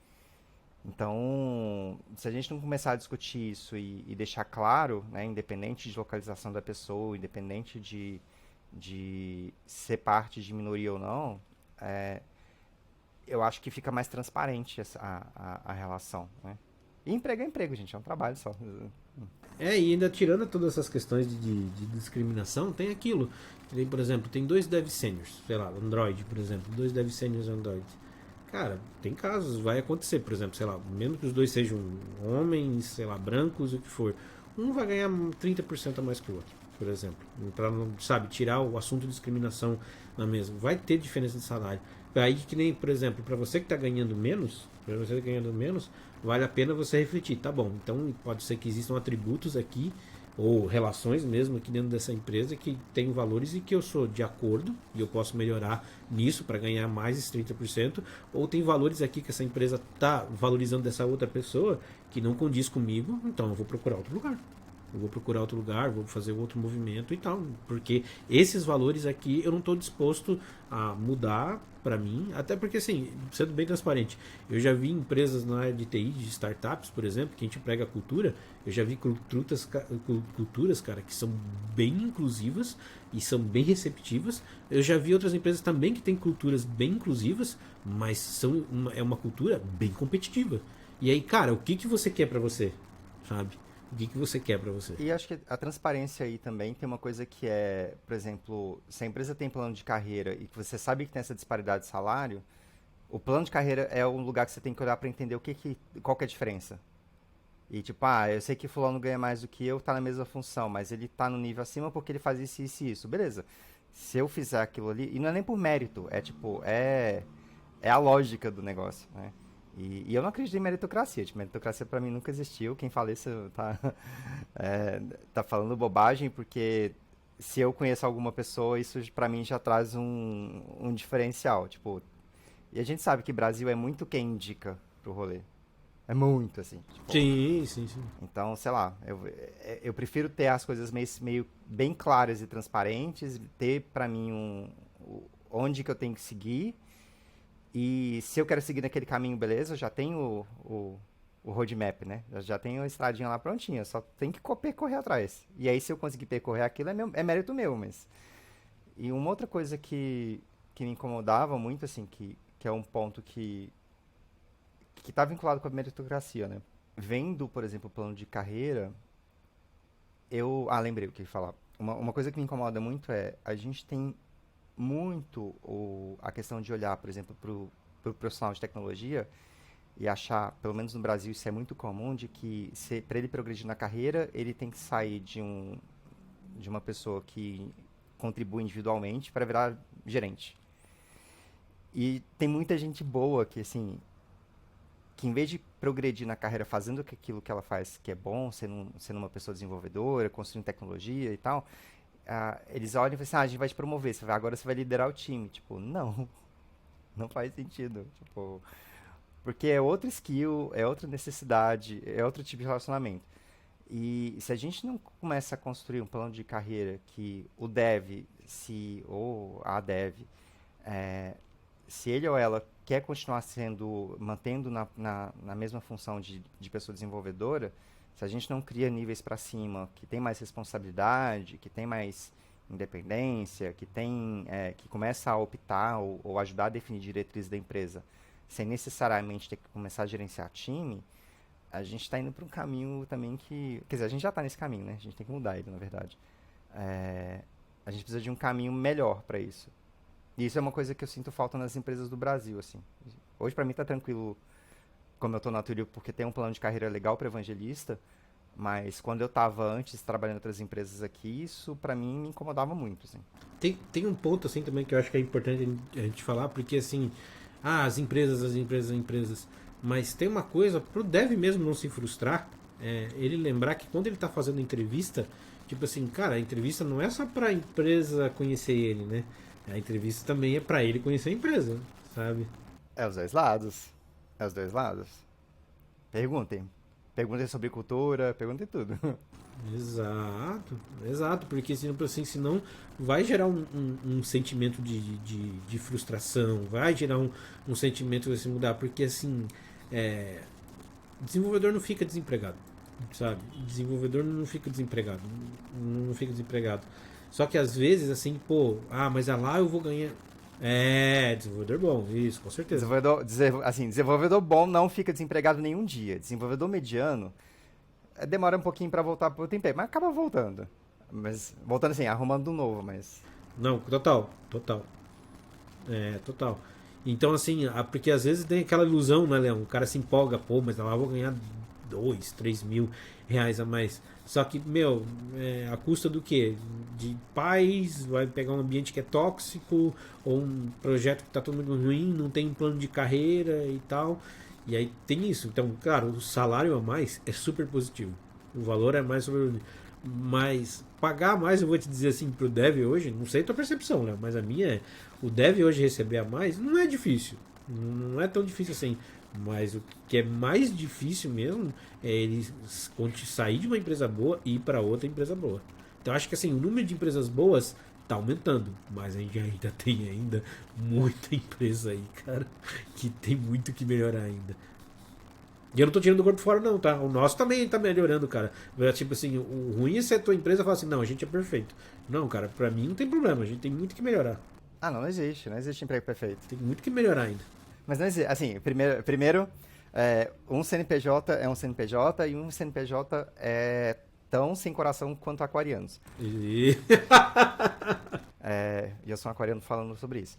Então, se a gente não começar a discutir isso e deixar claro, né, independente de localização da pessoa, independente de ser parte de minoria ou não, eu acho que fica mais transparente a relação, né? E emprego é emprego, gente, é um trabalho só. E ainda tirando todas essas questões de discriminação, tem aquilo. Tem, por exemplo, tem 2 dev seniors, sei lá, Android, por exemplo, 2 dev seniors Android. Cara, tem casos, vai acontecer, por exemplo, sei lá, mesmo que os dois sejam homens, sei lá, brancos, o que for, um vai ganhar 30% a mais que o outro, por exemplo. Pra, sabe, tirar o assunto de discriminação na mesa. Vai ter diferença de salário. Aí que nem, por exemplo, para você que está ganhando menos, vale a pena você refletir, tá bom, então pode ser que existam atributos aqui ou relações mesmo aqui dentro dessa empresa que tem valores e que eu sou de acordo e eu posso melhorar nisso para ganhar mais esses 30%, ou tem valores aqui que essa empresa está valorizando dessa outra pessoa que não condiz comigo, então eu vou procurar outro lugar. Eu vou procurar outro lugar, vou fazer outro movimento e tal, porque esses valores aqui eu não estou disposto a mudar para mim, até porque assim, sendo bem transparente, eu já vi empresas na área de TI, de startups, por exemplo, que a gente prega a cultura, eu já vi culturas, cara, que são bem inclusivas e são bem receptivas. Eu já vi outras empresas também que têm culturas bem inclusivas, mas é uma cultura bem competitiva. E aí, cara, o que que você quer para você, sabe? O que que você quer para você? E acho que a transparência aí também tem uma coisa que é, por exemplo, se a empresa tem plano de carreira e que você sabe que tem essa disparidade de salário, o plano de carreira é um lugar que você tem que olhar para entender qual que é a diferença. E tipo, eu sei que fulano ganha mais do que eu, tá na mesma função, mas ele tá no nível acima porque ele faz isso, isso e isso. Beleza. Se eu fizer aquilo ali, e não é nem por mérito, é tipo, é a lógica do negócio, né? E eu não acredito em meritocracia. Tipo, meritocracia pra mim nunca existiu. Quem fala isso tá, tá falando bobagem, porque se eu conheço alguma pessoa, isso pra mim já traz um diferencial. Tipo, e a gente sabe que Brasil é muito quem indica pro rolê. É muito, assim. Tipo, Sim, sim, sim. então, sei lá, eu prefiro ter as coisas meio bem claras e transparentes, ter pra mim onde que eu tenho que seguir. E se eu quero seguir naquele caminho, beleza, eu já tenho o roadmap, né? Eu já tenho a estradinha lá prontinha, só tem que percorrer atrás. E aí, se eu conseguir percorrer aquilo, é mérito meu, mas... E uma outra coisa que me incomodava muito, assim, que é um ponto que tá vinculado com a meritocracia, né? Vendo, por exemplo, o plano de carreira, lembrei o que eu ia falar. Uma coisa que me incomoda muito é a gente tem muito a questão de olhar, por exemplo, para o pro profissional de tecnologia e achar, pelo menos no Brasil, isso é muito comum, de que para ele progredir na carreira, ele tem que sair de uma pessoa que contribui individualmente para virar gerente. E tem muita gente boa que, assim, que em vez de progredir na carreira fazendo aquilo que ela faz que é bom, sendo uma pessoa desenvolvedora, construindo tecnologia e tal, eles olham e falam assim, a gente vai te promover, agora você vai liderar o time. Tipo, não, não faz sentido. Tipo, porque é outra skill, é outra necessidade, é outro tipo de relacionamento. E se a gente não começa a construir um plano de carreira que o dev, ou a dev, é, se ele ou ela quer continuar mantendo na mesma função de pessoa desenvolvedora, se a gente não cria níveis para cima, que tem mais responsabilidade, que tem mais independência, que começa a optar ou ajudar a definir diretrizes da empresa, sem necessariamente ter que começar a gerenciar time, a gente está indo para um caminho também que... Quer dizer, a gente já está nesse caminho, né? A gente tem que mudar ele, na verdade. A gente precisa de um caminho melhor para isso. E isso é uma coisa que eu sinto falta nas empresas do Brasil, assim. Hoje, para mim, tá tranquilo, como eu tô na Turío, porque tem um plano de carreira legal para evangelista, mas quando eu estava antes trabalhando em outras empresas aqui, isso para mim me incomodava muito, assim. Tem um ponto assim também que eu acho que é importante a gente falar, porque assim, as empresas, mas tem uma coisa, pro dev mesmo não se frustrar, ele lembrar que quando ele tá fazendo entrevista, tipo assim, cara, a entrevista não é só pra empresa conhecer ele, né? A entrevista também é pra ele conhecer a empresa, sabe? É os dois lados. É os dois lados. Perguntem. Perguntem sobre cultura, perguntem tudo. Exato, porque senão vai gerar um sentimento de frustração, vai gerar um sentimento de se mudar, porque assim, desenvolvedor não fica desempregado, sabe? Desenvolvedor não fica desempregado, não fica desempregado. Só que às vezes, assim, mas lá eu vou ganhar. Desenvolvedor bom, isso, com certeza. Desenvolvedor bom não fica desempregado nenhum dia. Desenvolvedor mediano, demora um pouquinho pra voltar pro outro emprego, mas acaba voltando. Mas voltando assim, arrumando um novo, mas Não, total, total. Total. Então, assim, porque às vezes tem aquela ilusão, né, Leão? O cara se empolga, pô, mas lá eu vou ganhar 2, 3 mil reais a mais. Só que, meu, a custa do quê? De paz, vai pegar um ambiente que é tóxico, ou um projeto que tá todo mundo ruim, não tem um plano de carreira e tal. E aí tem isso. Então, claro, o salário a mais é super positivo. O valor é mais sobre. Mas pagar mais, eu vou te dizer assim, pro dev hoje, não sei a tua percepção, Léo, mas a minha é, o dev hoje receber a mais não é difícil. Não é tão difícil assim. Mas o que é mais difícil mesmo é ele sair de uma empresa boa e ir para outra empresa boa. Então acho que assim, o número de empresas boas tá aumentando, mas a gente ainda tem ainda muita empresa aí, cara, que tem muito que melhorar ainda. E eu não tô tirando o gordo fora, não, tá? O nosso também tá melhorando, cara. Tipo assim, o ruim é se a tua empresa fala assim, não, a gente é perfeito. Não, cara, pra mim não tem problema, a gente tem muito que melhorar. ah, não, não existe emprego perfeito. Tem muito que melhorar ainda. Mas não existe, assim, primeiro um CNPJ é um CNPJ e um CNPJ é tão sem coração quanto aquarianos. E... E eu sou um aquariano falando sobre isso.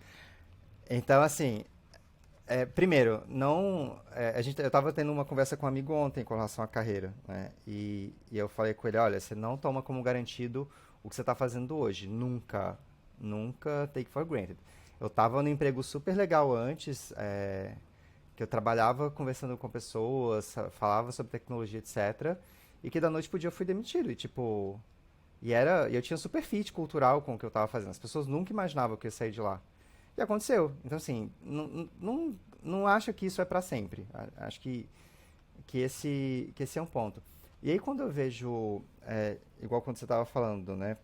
Então, assim, primeiro, não. Eu tava tendo uma conversa com um amigo ontem com relação à carreira, né? E eu falei com ele, olha, você não toma como garantido o que você está fazendo hoje. Nunca, nunca take for granted. Eu tava num emprego super legal antes, que eu trabalhava conversando com pessoas, falava sobre tecnologia, etc. E que da noite pro dia eu fui demitido. E tipo, eu tinha super fit cultural com o que eu tava fazendo. As pessoas nunca imaginavam que eu ia sair de lá. E aconteceu. Então, assim, não acho que isso é para sempre. Acho que esse é um ponto. E aí, quando eu vejo, igual quando você estava falando, né?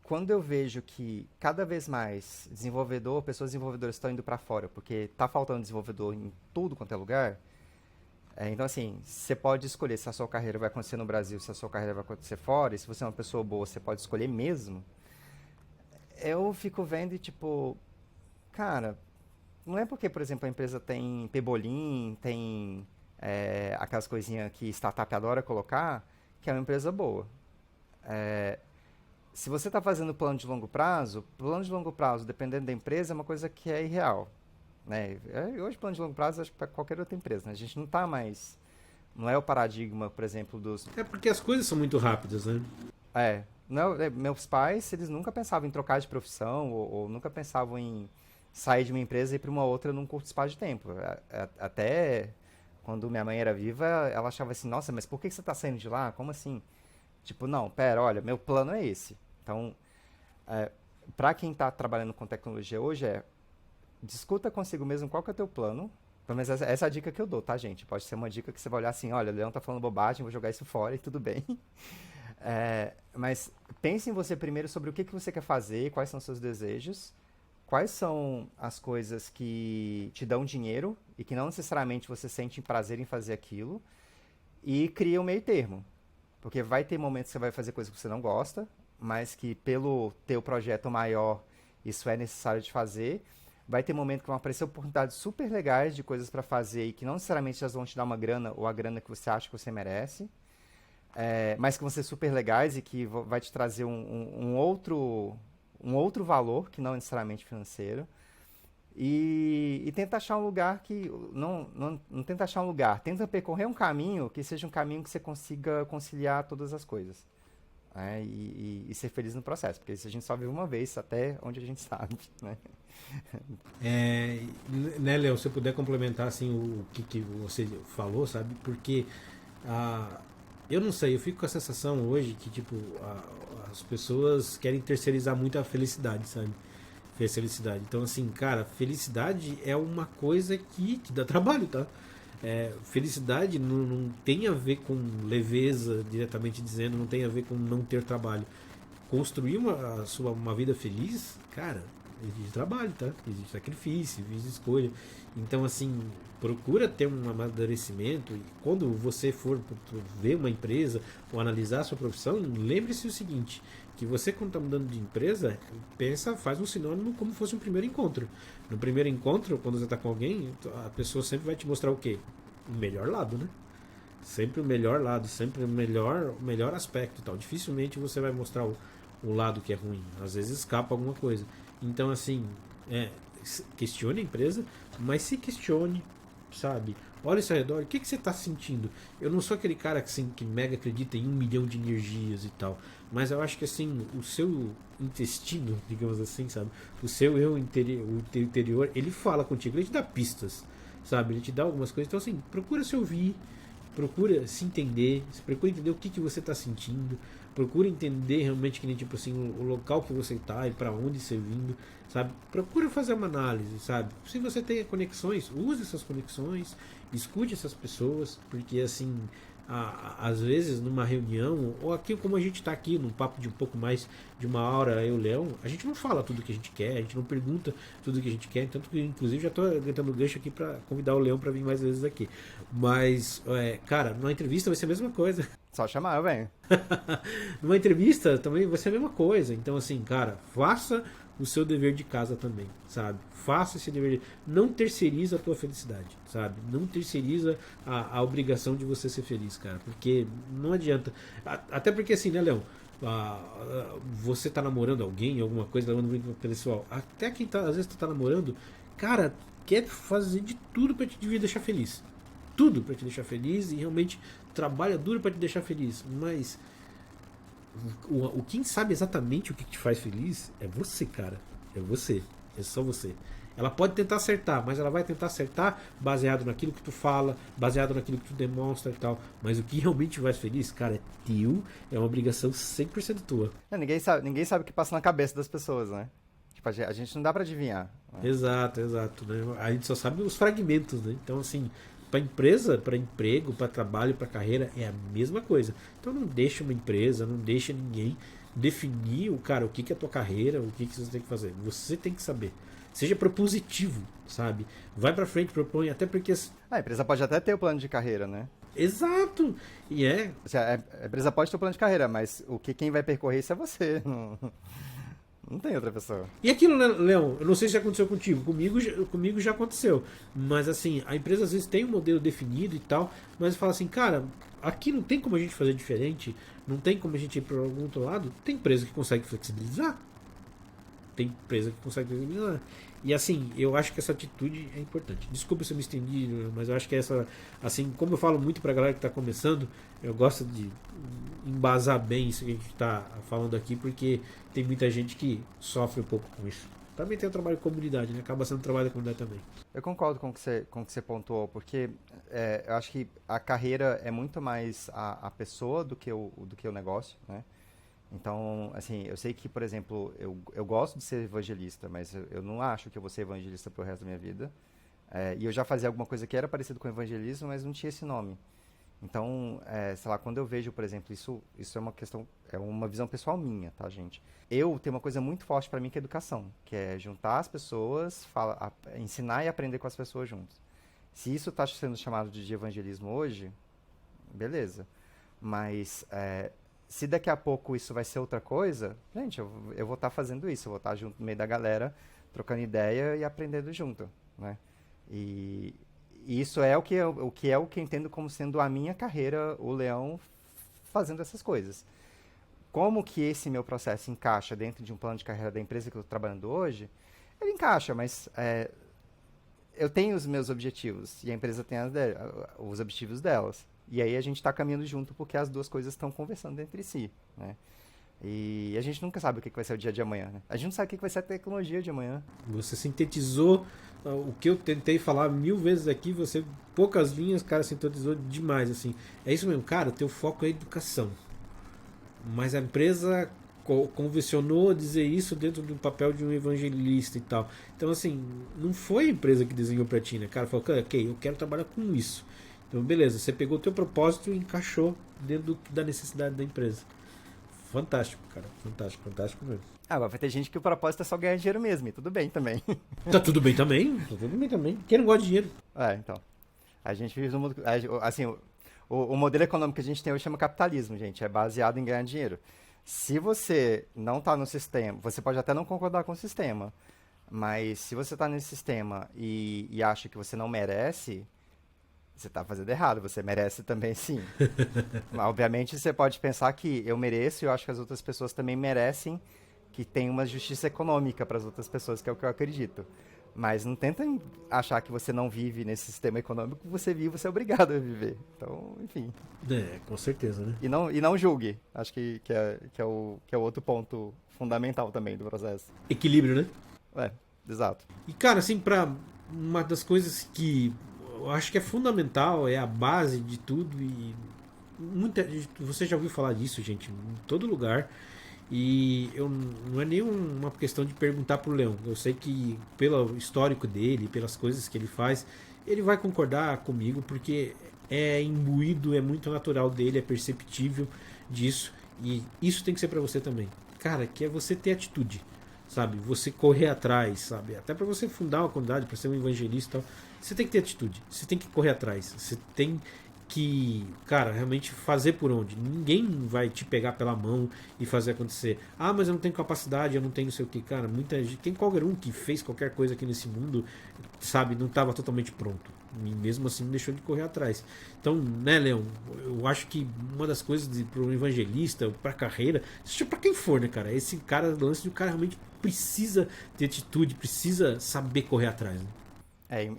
Quando eu vejo que cada vez mais pessoas desenvolvedoras estão indo para fora, porque tá faltando desenvolvedor em tudo quanto é lugar, então, assim, você pode escolher se a sua carreira vai acontecer no Brasil, se a sua carreira vai acontecer fora, e se você é uma pessoa boa, você pode escolher mesmo. Eu fico vendo e, tipo, cara, não é porque, por exemplo, a empresa tem pebolim, tem aquelas coisinhas que startup adora colocar, que é uma empresa boa. É, Se você está fazendo plano de longo prazo, dependendo da empresa, é uma coisa que é irreal. Né? Hoje, plano de longo prazo, acho que para qualquer outra empresa. Né? A gente não está mais. Não é o paradigma, por exemplo, dos. É porque as coisas são muito rápidas, né? Não, meus pais, eles nunca pensavam em trocar de profissão ou nunca pensavam em sair de uma empresa e ir para uma outra num curto espaço de tempo. Até quando minha mãe era viva, ela achava assim: nossa, mas por que você está saindo de lá? Como assim? Tipo, não, pera, olha, meu plano é esse. Então, para quem está trabalhando com tecnologia hoje, discuta consigo mesmo qual que é o teu plano. Pelo menos essa é a dica que eu dou, tá, gente? Pode ser uma dica que você vai olhar assim, olha, o Leão tá falando bobagem, vou jogar isso fora e tudo bem. Mas pense em você primeiro sobre o que você quer fazer, quais são os seus desejos, quais são as coisas que te dão dinheiro e que não necessariamente você sente prazer em fazer aquilo, e cria um meio termo. Porque vai ter momentos que você vai fazer coisas que você não gosta, mas que pelo teu projeto maior isso é necessário de fazer. Vai ter momentos que vão aparecer oportunidades super legais de coisas para fazer e que não necessariamente elas vão te dar uma grana ou a grana que você acha que você merece, mas que vão ser super legais e que vai te trazer um outro valor que não necessariamente financeiro. E tenta achar um lugar que. Não tenta achar um lugar, tenta percorrer um caminho que seja um caminho que você consiga conciliar todas as coisas. E ser feliz no processo, porque isso a gente só vive uma vez, até onde a gente sabe. Né? Né, Léo, se eu puder complementar assim, o que você falou, sabe? Porque eu não sei, eu fico com a sensação hoje que tipo, as pessoas querem terceirizar muito a felicidade, sabe? Felicidade. Então, assim, cara, felicidade é uma coisa que te dá trabalho, tá? Felicidade não tem a ver com leveza, diretamente dizendo, não tem a ver com não ter trabalho. Construir uma vida feliz, cara, exige trabalho, tá? Exige sacrifício, exige escolha. Então, assim, procura ter um amadurecimento e quando você for ver uma empresa ou analisar a sua profissão, lembre-se o seguinte, que você quando está mudando de empresa, faz um sinônimo como fosse um primeiro encontro. No primeiro encontro, quando você está com alguém, a pessoa sempre vai te mostrar o quê? O melhor lado, né? Sempre o melhor lado, sempre o melhor aspecto e tal. Dificilmente você vai mostrar o lado que é ruim. Às vezes escapa alguma coisa. Então, assim, questione a empresa, mas se questione, sabe? Olha ao seu redor, o que, que você está sentindo? Eu não sou aquele cara que, assim, que mega acredita em 1 milhão de energias e tal, mas eu acho que, assim, o seu intestino, digamos assim, sabe? O seu eu interior, o teu interior, ele fala contigo, ele te dá pistas, sabe? Ele te dá algumas coisas. Então, assim, procura se ouvir, procura se entender, procura entender o que, que você está sentindo, procura entender realmente que nem tipo assim o local que você está e para onde você vindo, sabe? Procura fazer uma análise, sabe? Se você tem conexões, use essas conexões, escute essas pessoas, porque assim às vezes numa reunião ou aqui como a gente está aqui num papo de um pouco mais de 1 hora eu e o Leão, a gente não fala tudo que a gente quer, a gente não pergunta tudo que a gente quer, tanto que inclusive já estou gritando gancho aqui para convidar o Leão para vir mais vezes aqui, mas cara, numa entrevista vai ser a mesma coisa. Só chamar, eu venho. Numa entrevista também vai ser a mesma coisa. Então, assim, cara, faça o seu dever de casa também, sabe? Faça esse dever. Não terceiriza a tua felicidade, sabe? Não terceiriza a obrigação de você ser feliz, cara. Porque não adianta. Até porque, assim, né, Leão? Você tá namorando alguém, alguma coisa, levando muito pessoal. Até quem tá, às vezes tu tá namorando, cara, quer fazer de tudo pra te deixar feliz. Tudo pra te deixar feliz e realmente trabalha duro pra te deixar feliz. Mas quem sabe exatamente o que te faz feliz é você, cara. É você. É só você. Ela pode tentar acertar, mas ela vai tentar acertar baseado naquilo que tu fala, baseado naquilo que tu demonstra e tal. Mas o que realmente te faz feliz, cara, é teu, é uma obrigação 100% tua. Ninguém sabe o que passa na cabeça das pessoas, né? Tipo, a gente não dá pra adivinhar. Né? Exato, exato. Né? A gente só sabe os fragmentos, né? Então, assim, para empresa, para emprego, para trabalho, para carreira, é a mesma coisa. Então não deixa uma empresa, não deixa ninguém definir o cara, o que é a tua carreira, o que você tem que fazer. Você tem que saber. Seja propositivo, sabe? Vai para frente, propõe, até porque A empresa pode até ter o plano de carreira, né? exato. E A empresa pode ter o plano de carreira, mas quem vai percorrer isso é você. Não tem outra pessoa. E aquilo, né, Leão? Eu não sei se já aconteceu contigo. Comigo já aconteceu. Mas assim, a empresa às vezes tem um modelo definido e tal, mas fala assim, cara, aqui não tem como a gente fazer diferente, não tem como a gente ir para algum outro lado. Tem empresa que consegue flexibilizar. Tem empresa que consegue flexibilizar. E assim, eu acho que essa atitude é importante. Desculpa se eu me estendi, mas eu acho que essa, assim, como eu falo muito pra galera que tá começando, eu gosto de embasar bem isso que a gente tá falando aqui, porque tem muita gente que sofre um pouco com isso. Também tem o trabalho de comunidade, né? Acaba sendo trabalho da comunidade também. Eu concordo com o que você pontuou, porque eu acho que a carreira é muito mais a pessoa do que o negócio, né? Então, assim, eu sei que, por exemplo, eu gosto de ser evangelista, mas eu não acho que eu vou ser evangelista pro resto da minha vida. E eu já fazia alguma coisa que era parecido com evangelismo, mas não tinha esse nome. Então, sei lá, quando eu vejo, por exemplo, isso é uma questão, é uma visão pessoal minha, tá, gente? Eu tenho uma coisa muito forte para mim que é educação, que é juntar as pessoas, ensinar e aprender com as pessoas juntos. Se isso está sendo chamado de evangelismo hoje, beleza. Mas se daqui a pouco isso vai ser outra coisa, gente, eu vou estar fazendo isso, eu vou estar junto no meio da galera, trocando ideia e aprendendo junto, né? E isso é o que eu entendo como sendo a minha carreira, o Leão fazendo essas coisas. Como que esse meu processo encaixa dentro de um plano de carreira da empresa que eu estou trabalhando hoje? Ele encaixa, mas eu tenho os meus objetivos e a empresa tem os objetivos delas. E aí a gente está caminhando junto porque as duas coisas estão conversando entre si, né? E a gente nunca sabe o que vai ser o dia de amanhã, né? A gente não sabe o que vai ser a tecnologia de amanhã. Você sintetizou o que eu tentei falar 1000 vezes aqui, você, poucas linhas, cara, sintetizou demais, assim. É isso mesmo, cara, o teu foco é a educação. Mas a empresa convencionou dizer isso dentro do papel de um evangelista e tal. Então, assim, não foi a empresa que desenhou pra ti, né? Cara, falou, ok, eu quero trabalhar com isso. Então, beleza, você pegou o teu propósito e encaixou dentro da necessidade da empresa. Fantástico, cara. Fantástico, fantástico mesmo. Agora vai ter gente que o propósito é só ganhar dinheiro mesmo, e tudo bem também. Tá tudo bem também? Tá tudo bem também. Quem não gosta de dinheiro? Então. A gente vive no mundo. Assim, o modelo econômico que a gente tem hoje chama capitalismo, gente. É baseado em ganhar dinheiro. Se você não está no sistema, você pode até não concordar com o sistema, mas se você está nesse sistema e acha que você não merece, você tá fazendo errado, você merece também sim. Mas, obviamente você pode pensar que eu mereço e eu acho que as outras pessoas também merecem que tenha uma justiça econômica para as outras pessoas, que é o que eu acredito. Mas não tentem achar que você não vive nesse sistema econômico, você vive, você é obrigado a viver. Então, enfim. É, com certeza, né? E não julgue. Acho que é o outro ponto fundamental também do processo. Equilíbrio, né? É, exato. E, cara, assim, pra uma das coisas que eu acho que é fundamental, é a base de tudo e você já ouviu falar disso, gente, em todo lugar. E eu não é nem uma questão de perguntar pro Leão. Eu sei que pelo histórico dele, pelas coisas que ele faz, ele vai concordar comigo porque é imbuído, é muito natural dele, é perceptível disso e isso tem que ser pra você também. Cara, que é você ter atitude, sabe? Você correr atrás, sabe? Até pra você fundar uma comunidade, pra ser um evangelista, e tal, você tem que ter atitude, você tem que correr atrás, você tem que, cara, realmente fazer por onde. Ninguém vai te pegar pela mão e fazer acontecer. Ah, mas eu não tenho capacidade, eu não tenho não sei o que. Cara, muita gente, tem qualquer um que fez qualquer coisa aqui nesse mundo, sabe, não estava totalmente pronto. E mesmo assim não deixou de correr atrás. Então, né, Leão, eu acho que uma das coisas para um evangelista, para carreira, seja para quem for, né, cara, esse cara, o lance de o cara realmente precisa ter atitude, precisa saber correr atrás. Né?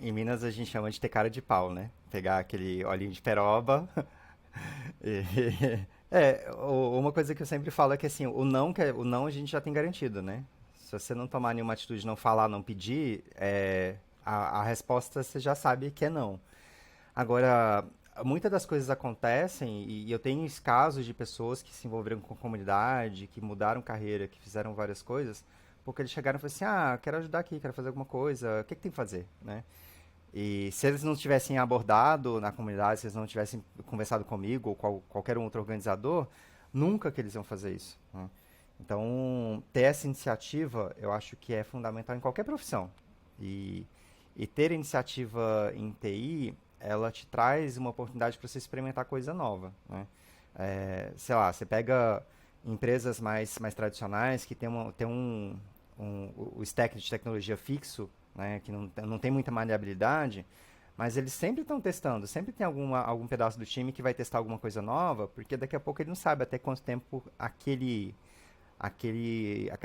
Em Minas a gente chama de ter cara de pau, né? Pegar aquele olhinho de peroba. Uma coisa que eu sempre falo é que assim, o não a gente já tem garantido, né? Se você não tomar nenhuma atitude, não falar, não pedir, a resposta você já sabe que é não. Agora, muitas das coisas acontecem e eu tenho casos de pessoas que se envolveram com a comunidade, que mudaram carreira, que fizeram várias coisas, porque eles chegaram e falaram assim, quero ajudar aqui, quero fazer alguma coisa, o que tem que fazer, né? E se eles não tivessem abordado na comunidade, se eles não tivessem conversado comigo ou qualquer um outro organizador, nunca que eles iam fazer isso, né? Então, ter essa iniciativa, eu acho que é fundamental em qualquer profissão. E, e ter iniciativa em TI, ela te traz uma oportunidade para você experimentar coisa nova, né? Sei lá, você pega empresas mais tradicionais que o stack de tecnologia fixo, né, que não tem muita maleabilidade, mas eles sempre estão testando, sempre tem algum pedaço do time que vai testar alguma coisa nova, porque daqui a pouco ele não sabe até quanto tempo aquela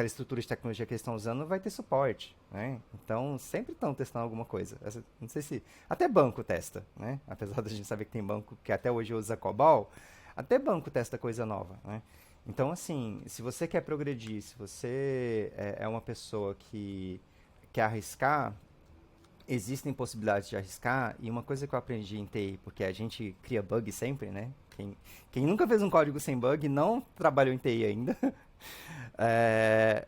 estrutura de tecnologia que eles estão usando vai ter suporte, né? Então, sempre estão testando alguma coisa. Não sei se... Até banco testa, né? Apesar da gente saber que tem banco que até hoje usa COBOL, até banco testa coisa nova, né? Então, assim, se você quer progredir, se você é uma pessoa que quer arriscar, existem possibilidades de arriscar, e uma coisa que eu aprendi em TI, porque a gente cria bug sempre, né? Quem nunca fez um código sem bug não trabalhou em TI ainda. É,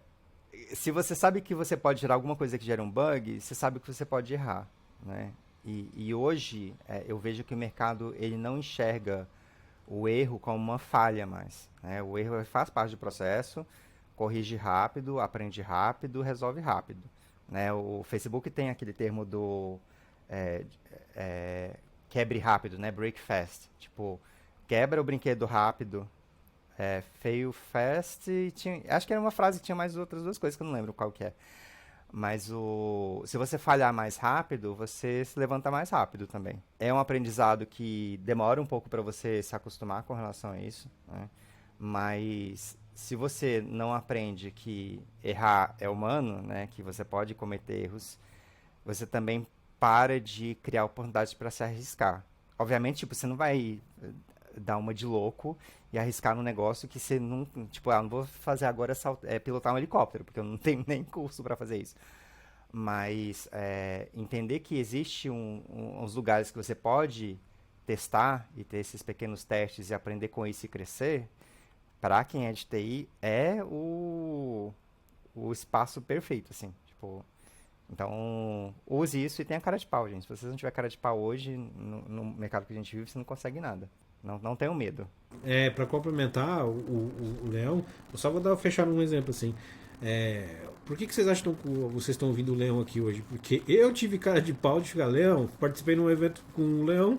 se você sabe que você pode gerar alguma coisa que gera um bug, você sabe que você pode errar, né? E hoje eu vejo que o mercado ele não enxerga o erro como uma falha mais, né? O erro faz parte do processo, corrige rápido, aprende rápido, resolve rápido, né? O Facebook tem aquele termo do é, quebre rápido, né? Break fast. Tipo, quebra o brinquedo rápido, fail fast. Acho que era uma frase que tinha mais outras duas coisas que eu não lembro qual que é. Mas se você falhar mais rápido, você se levanta mais rápido também. É um aprendizado que demora um pouco para você se acostumar com relação a isso, né? Mas se você não aprende que errar é humano, né, que você pode cometer erros, você também para de criar oportunidades para se arriscar. Obviamente, tipo, você não vai dar uma de louco e arriscar num negócio que você não, tipo, não vou fazer agora pilotar um helicóptero, porque eu não tenho nem curso para fazer isso. Mas entender que existe uns lugares que você pode testar e ter esses pequenos testes e aprender com isso e crescer, para quem é de TI, é o espaço perfeito, assim, tipo... Então, use isso e tenha cara de pau, gente. Se você não tiver cara de pau hoje, no mercado que a gente vive, você não consegue nada. Não tenham medo. Para complementar o Leão, eu só vou fechar um exemplo assim. Por que vocês acham que vocês estão ouvindo o Leão aqui hoje? Porque eu tive cara de pau de ficar Leão, participei num evento com o Leão,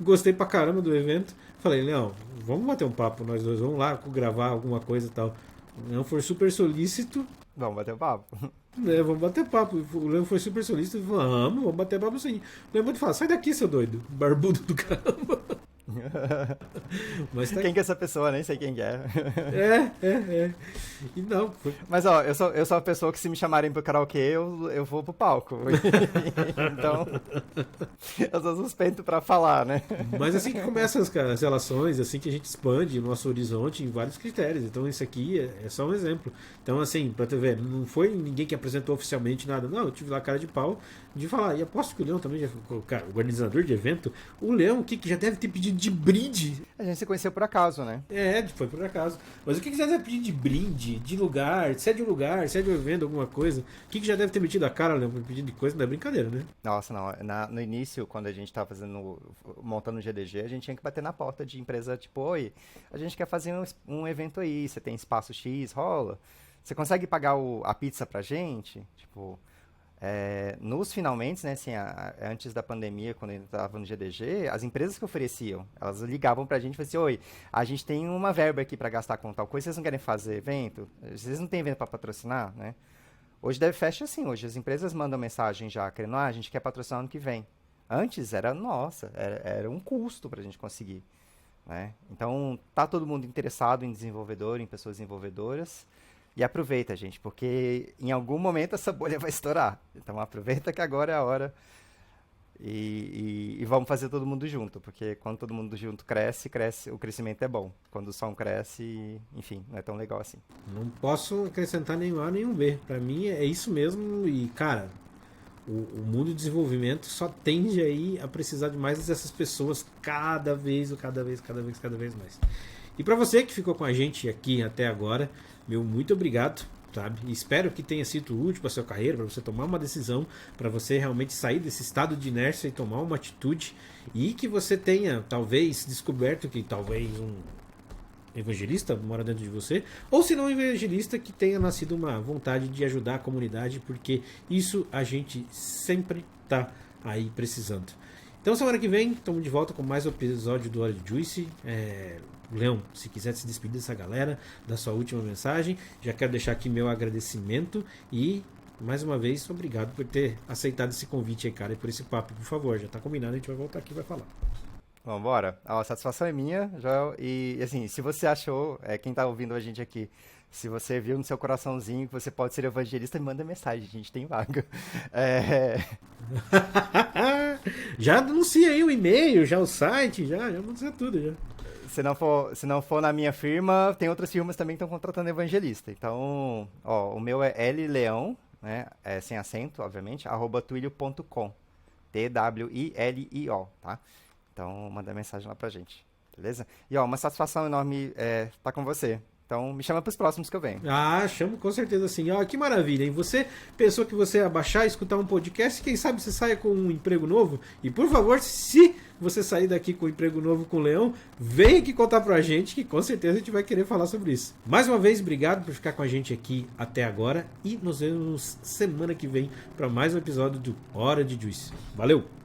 gostei pra caramba do evento. Falei, Leão, vamos bater um papo nós dois, vamos lá gravar alguma coisa e tal. O Leão foi super solícito Vamos bater o papo. Vamos bater papo. O Leão foi super solista e falou: vamos bater papo sim. O Leão fala: sai daqui, seu doido, barbudo do caramba. Mas tá... Quem que é essa pessoa? Nem sei quem que é. E não, foi... Mas ó, eu sou uma pessoa que se me chamarem pro karaokê, eu vou pro palco. Então, eu sou suspeito pra falar, né? Mas assim que começam as relações, assim que a gente expande o nosso horizonte em vários critérios. Então isso aqui é só um exemplo. Então assim, pra tu ver, não foi ninguém que apresentou oficialmente nada. Não, eu tive lá cara de pau de falar. E aposto que o Leão também já foi o organizador de evento. O Leão, que já deve ter pedido de brinde. A gente se conheceu por acaso, né? Foi por acaso. Mas o que já deve pedir de brinde, de lugar, se é de um lugar, se é de um evento, alguma coisa? O que já deve ter metido a cara, Leão, pedindo de coisa? Não é brincadeira, né? Nossa, não. No início, quando a gente tava montando o GDG, a gente tinha que bater na porta de empresa, tipo, oi, a gente quer fazer um evento aí, você tem espaço X, rola? Você consegue pagar a pizza pra gente? Tipo... nos finalmente, né, assim, antes da pandemia, quando eu estava no GDG, as empresas que ofereciam, elas ligavam pra gente e falavam assim, oi, a gente tem uma verba aqui pra gastar com tal coisa, vocês não querem fazer evento? Vocês não têm evento pra patrocinar, né? Hoje deve fechar assim, hoje as empresas mandam mensagem já, querendo, a gente quer patrocinar ano que vem. Antes era, era um custo pra gente conseguir, né? Então, tá todo mundo interessado em desenvolvedor, em pessoas desenvolvedoras. E aproveita, gente, porque em algum momento essa bolha vai estourar. Então aproveita que agora é a hora e vamos fazer todo mundo junto, porque quando todo mundo junto cresce, o crescimento é bom. Quando só um cresce, enfim, não é tão legal assim. Não posso acrescentar nenhum A, nenhum B. Pra mim é isso mesmo e, cara, o mundo de desenvolvimento só tende aí a precisar de mais dessas pessoas cada vez mais. E para você que ficou com a gente aqui até agora, meu muito obrigado, sabe? E espero que tenha sido útil para sua carreira, para você tomar uma decisão, para você realmente sair desse estado de inércia e tomar uma atitude, e que você tenha talvez descoberto que talvez um evangelista mora dentro de você, ou se não um evangelista que tenha nascido uma vontade de ajudar a comunidade, porque isso a gente sempre tá aí precisando. Então semana que vem estamos de volta com mais um episódio do Hora de Juice. Leão, se quiser se despedir dessa galera, da sua última mensagem, já quero deixar aqui meu agradecimento e mais uma vez, obrigado por ter aceitado esse convite aí, cara, e por esse papo, por favor, já tá combinado, a gente vai voltar aqui e vai falar. Vamos embora. A satisfação é minha, Joel, e assim, se você achou, quem tá ouvindo a gente aqui, se você viu no seu coraçãozinho que você pode ser evangelista, manda mensagem, a gente tem vaga. Já anuncia aí o e-mail, já o site, já anuncia tudo, já. Se não for na minha firma, tem outras firmas também que estão contratando evangelista. Então, o meu é lleão, né, sem acento, obviamente, @twilio.com. TWILIO, tá? Então, manda mensagem lá pra gente, beleza? E, uma satisfação enorme estar com você. Então, me chama pros próximos que eu venho. Chamo com certeza sim. Que maravilha, hein? Você pensou que você ia baixar e escutar um podcast, quem sabe você saia com um emprego novo? E, por favor, se você sair daqui com um emprego novo com o Leão, vem aqui contar pra gente, que com certeza a gente vai querer falar sobre isso. Mais uma vez, obrigado por ficar com a gente aqui até agora e nos vemos semana que vem para mais um episódio do Hora de Juice. Valeu!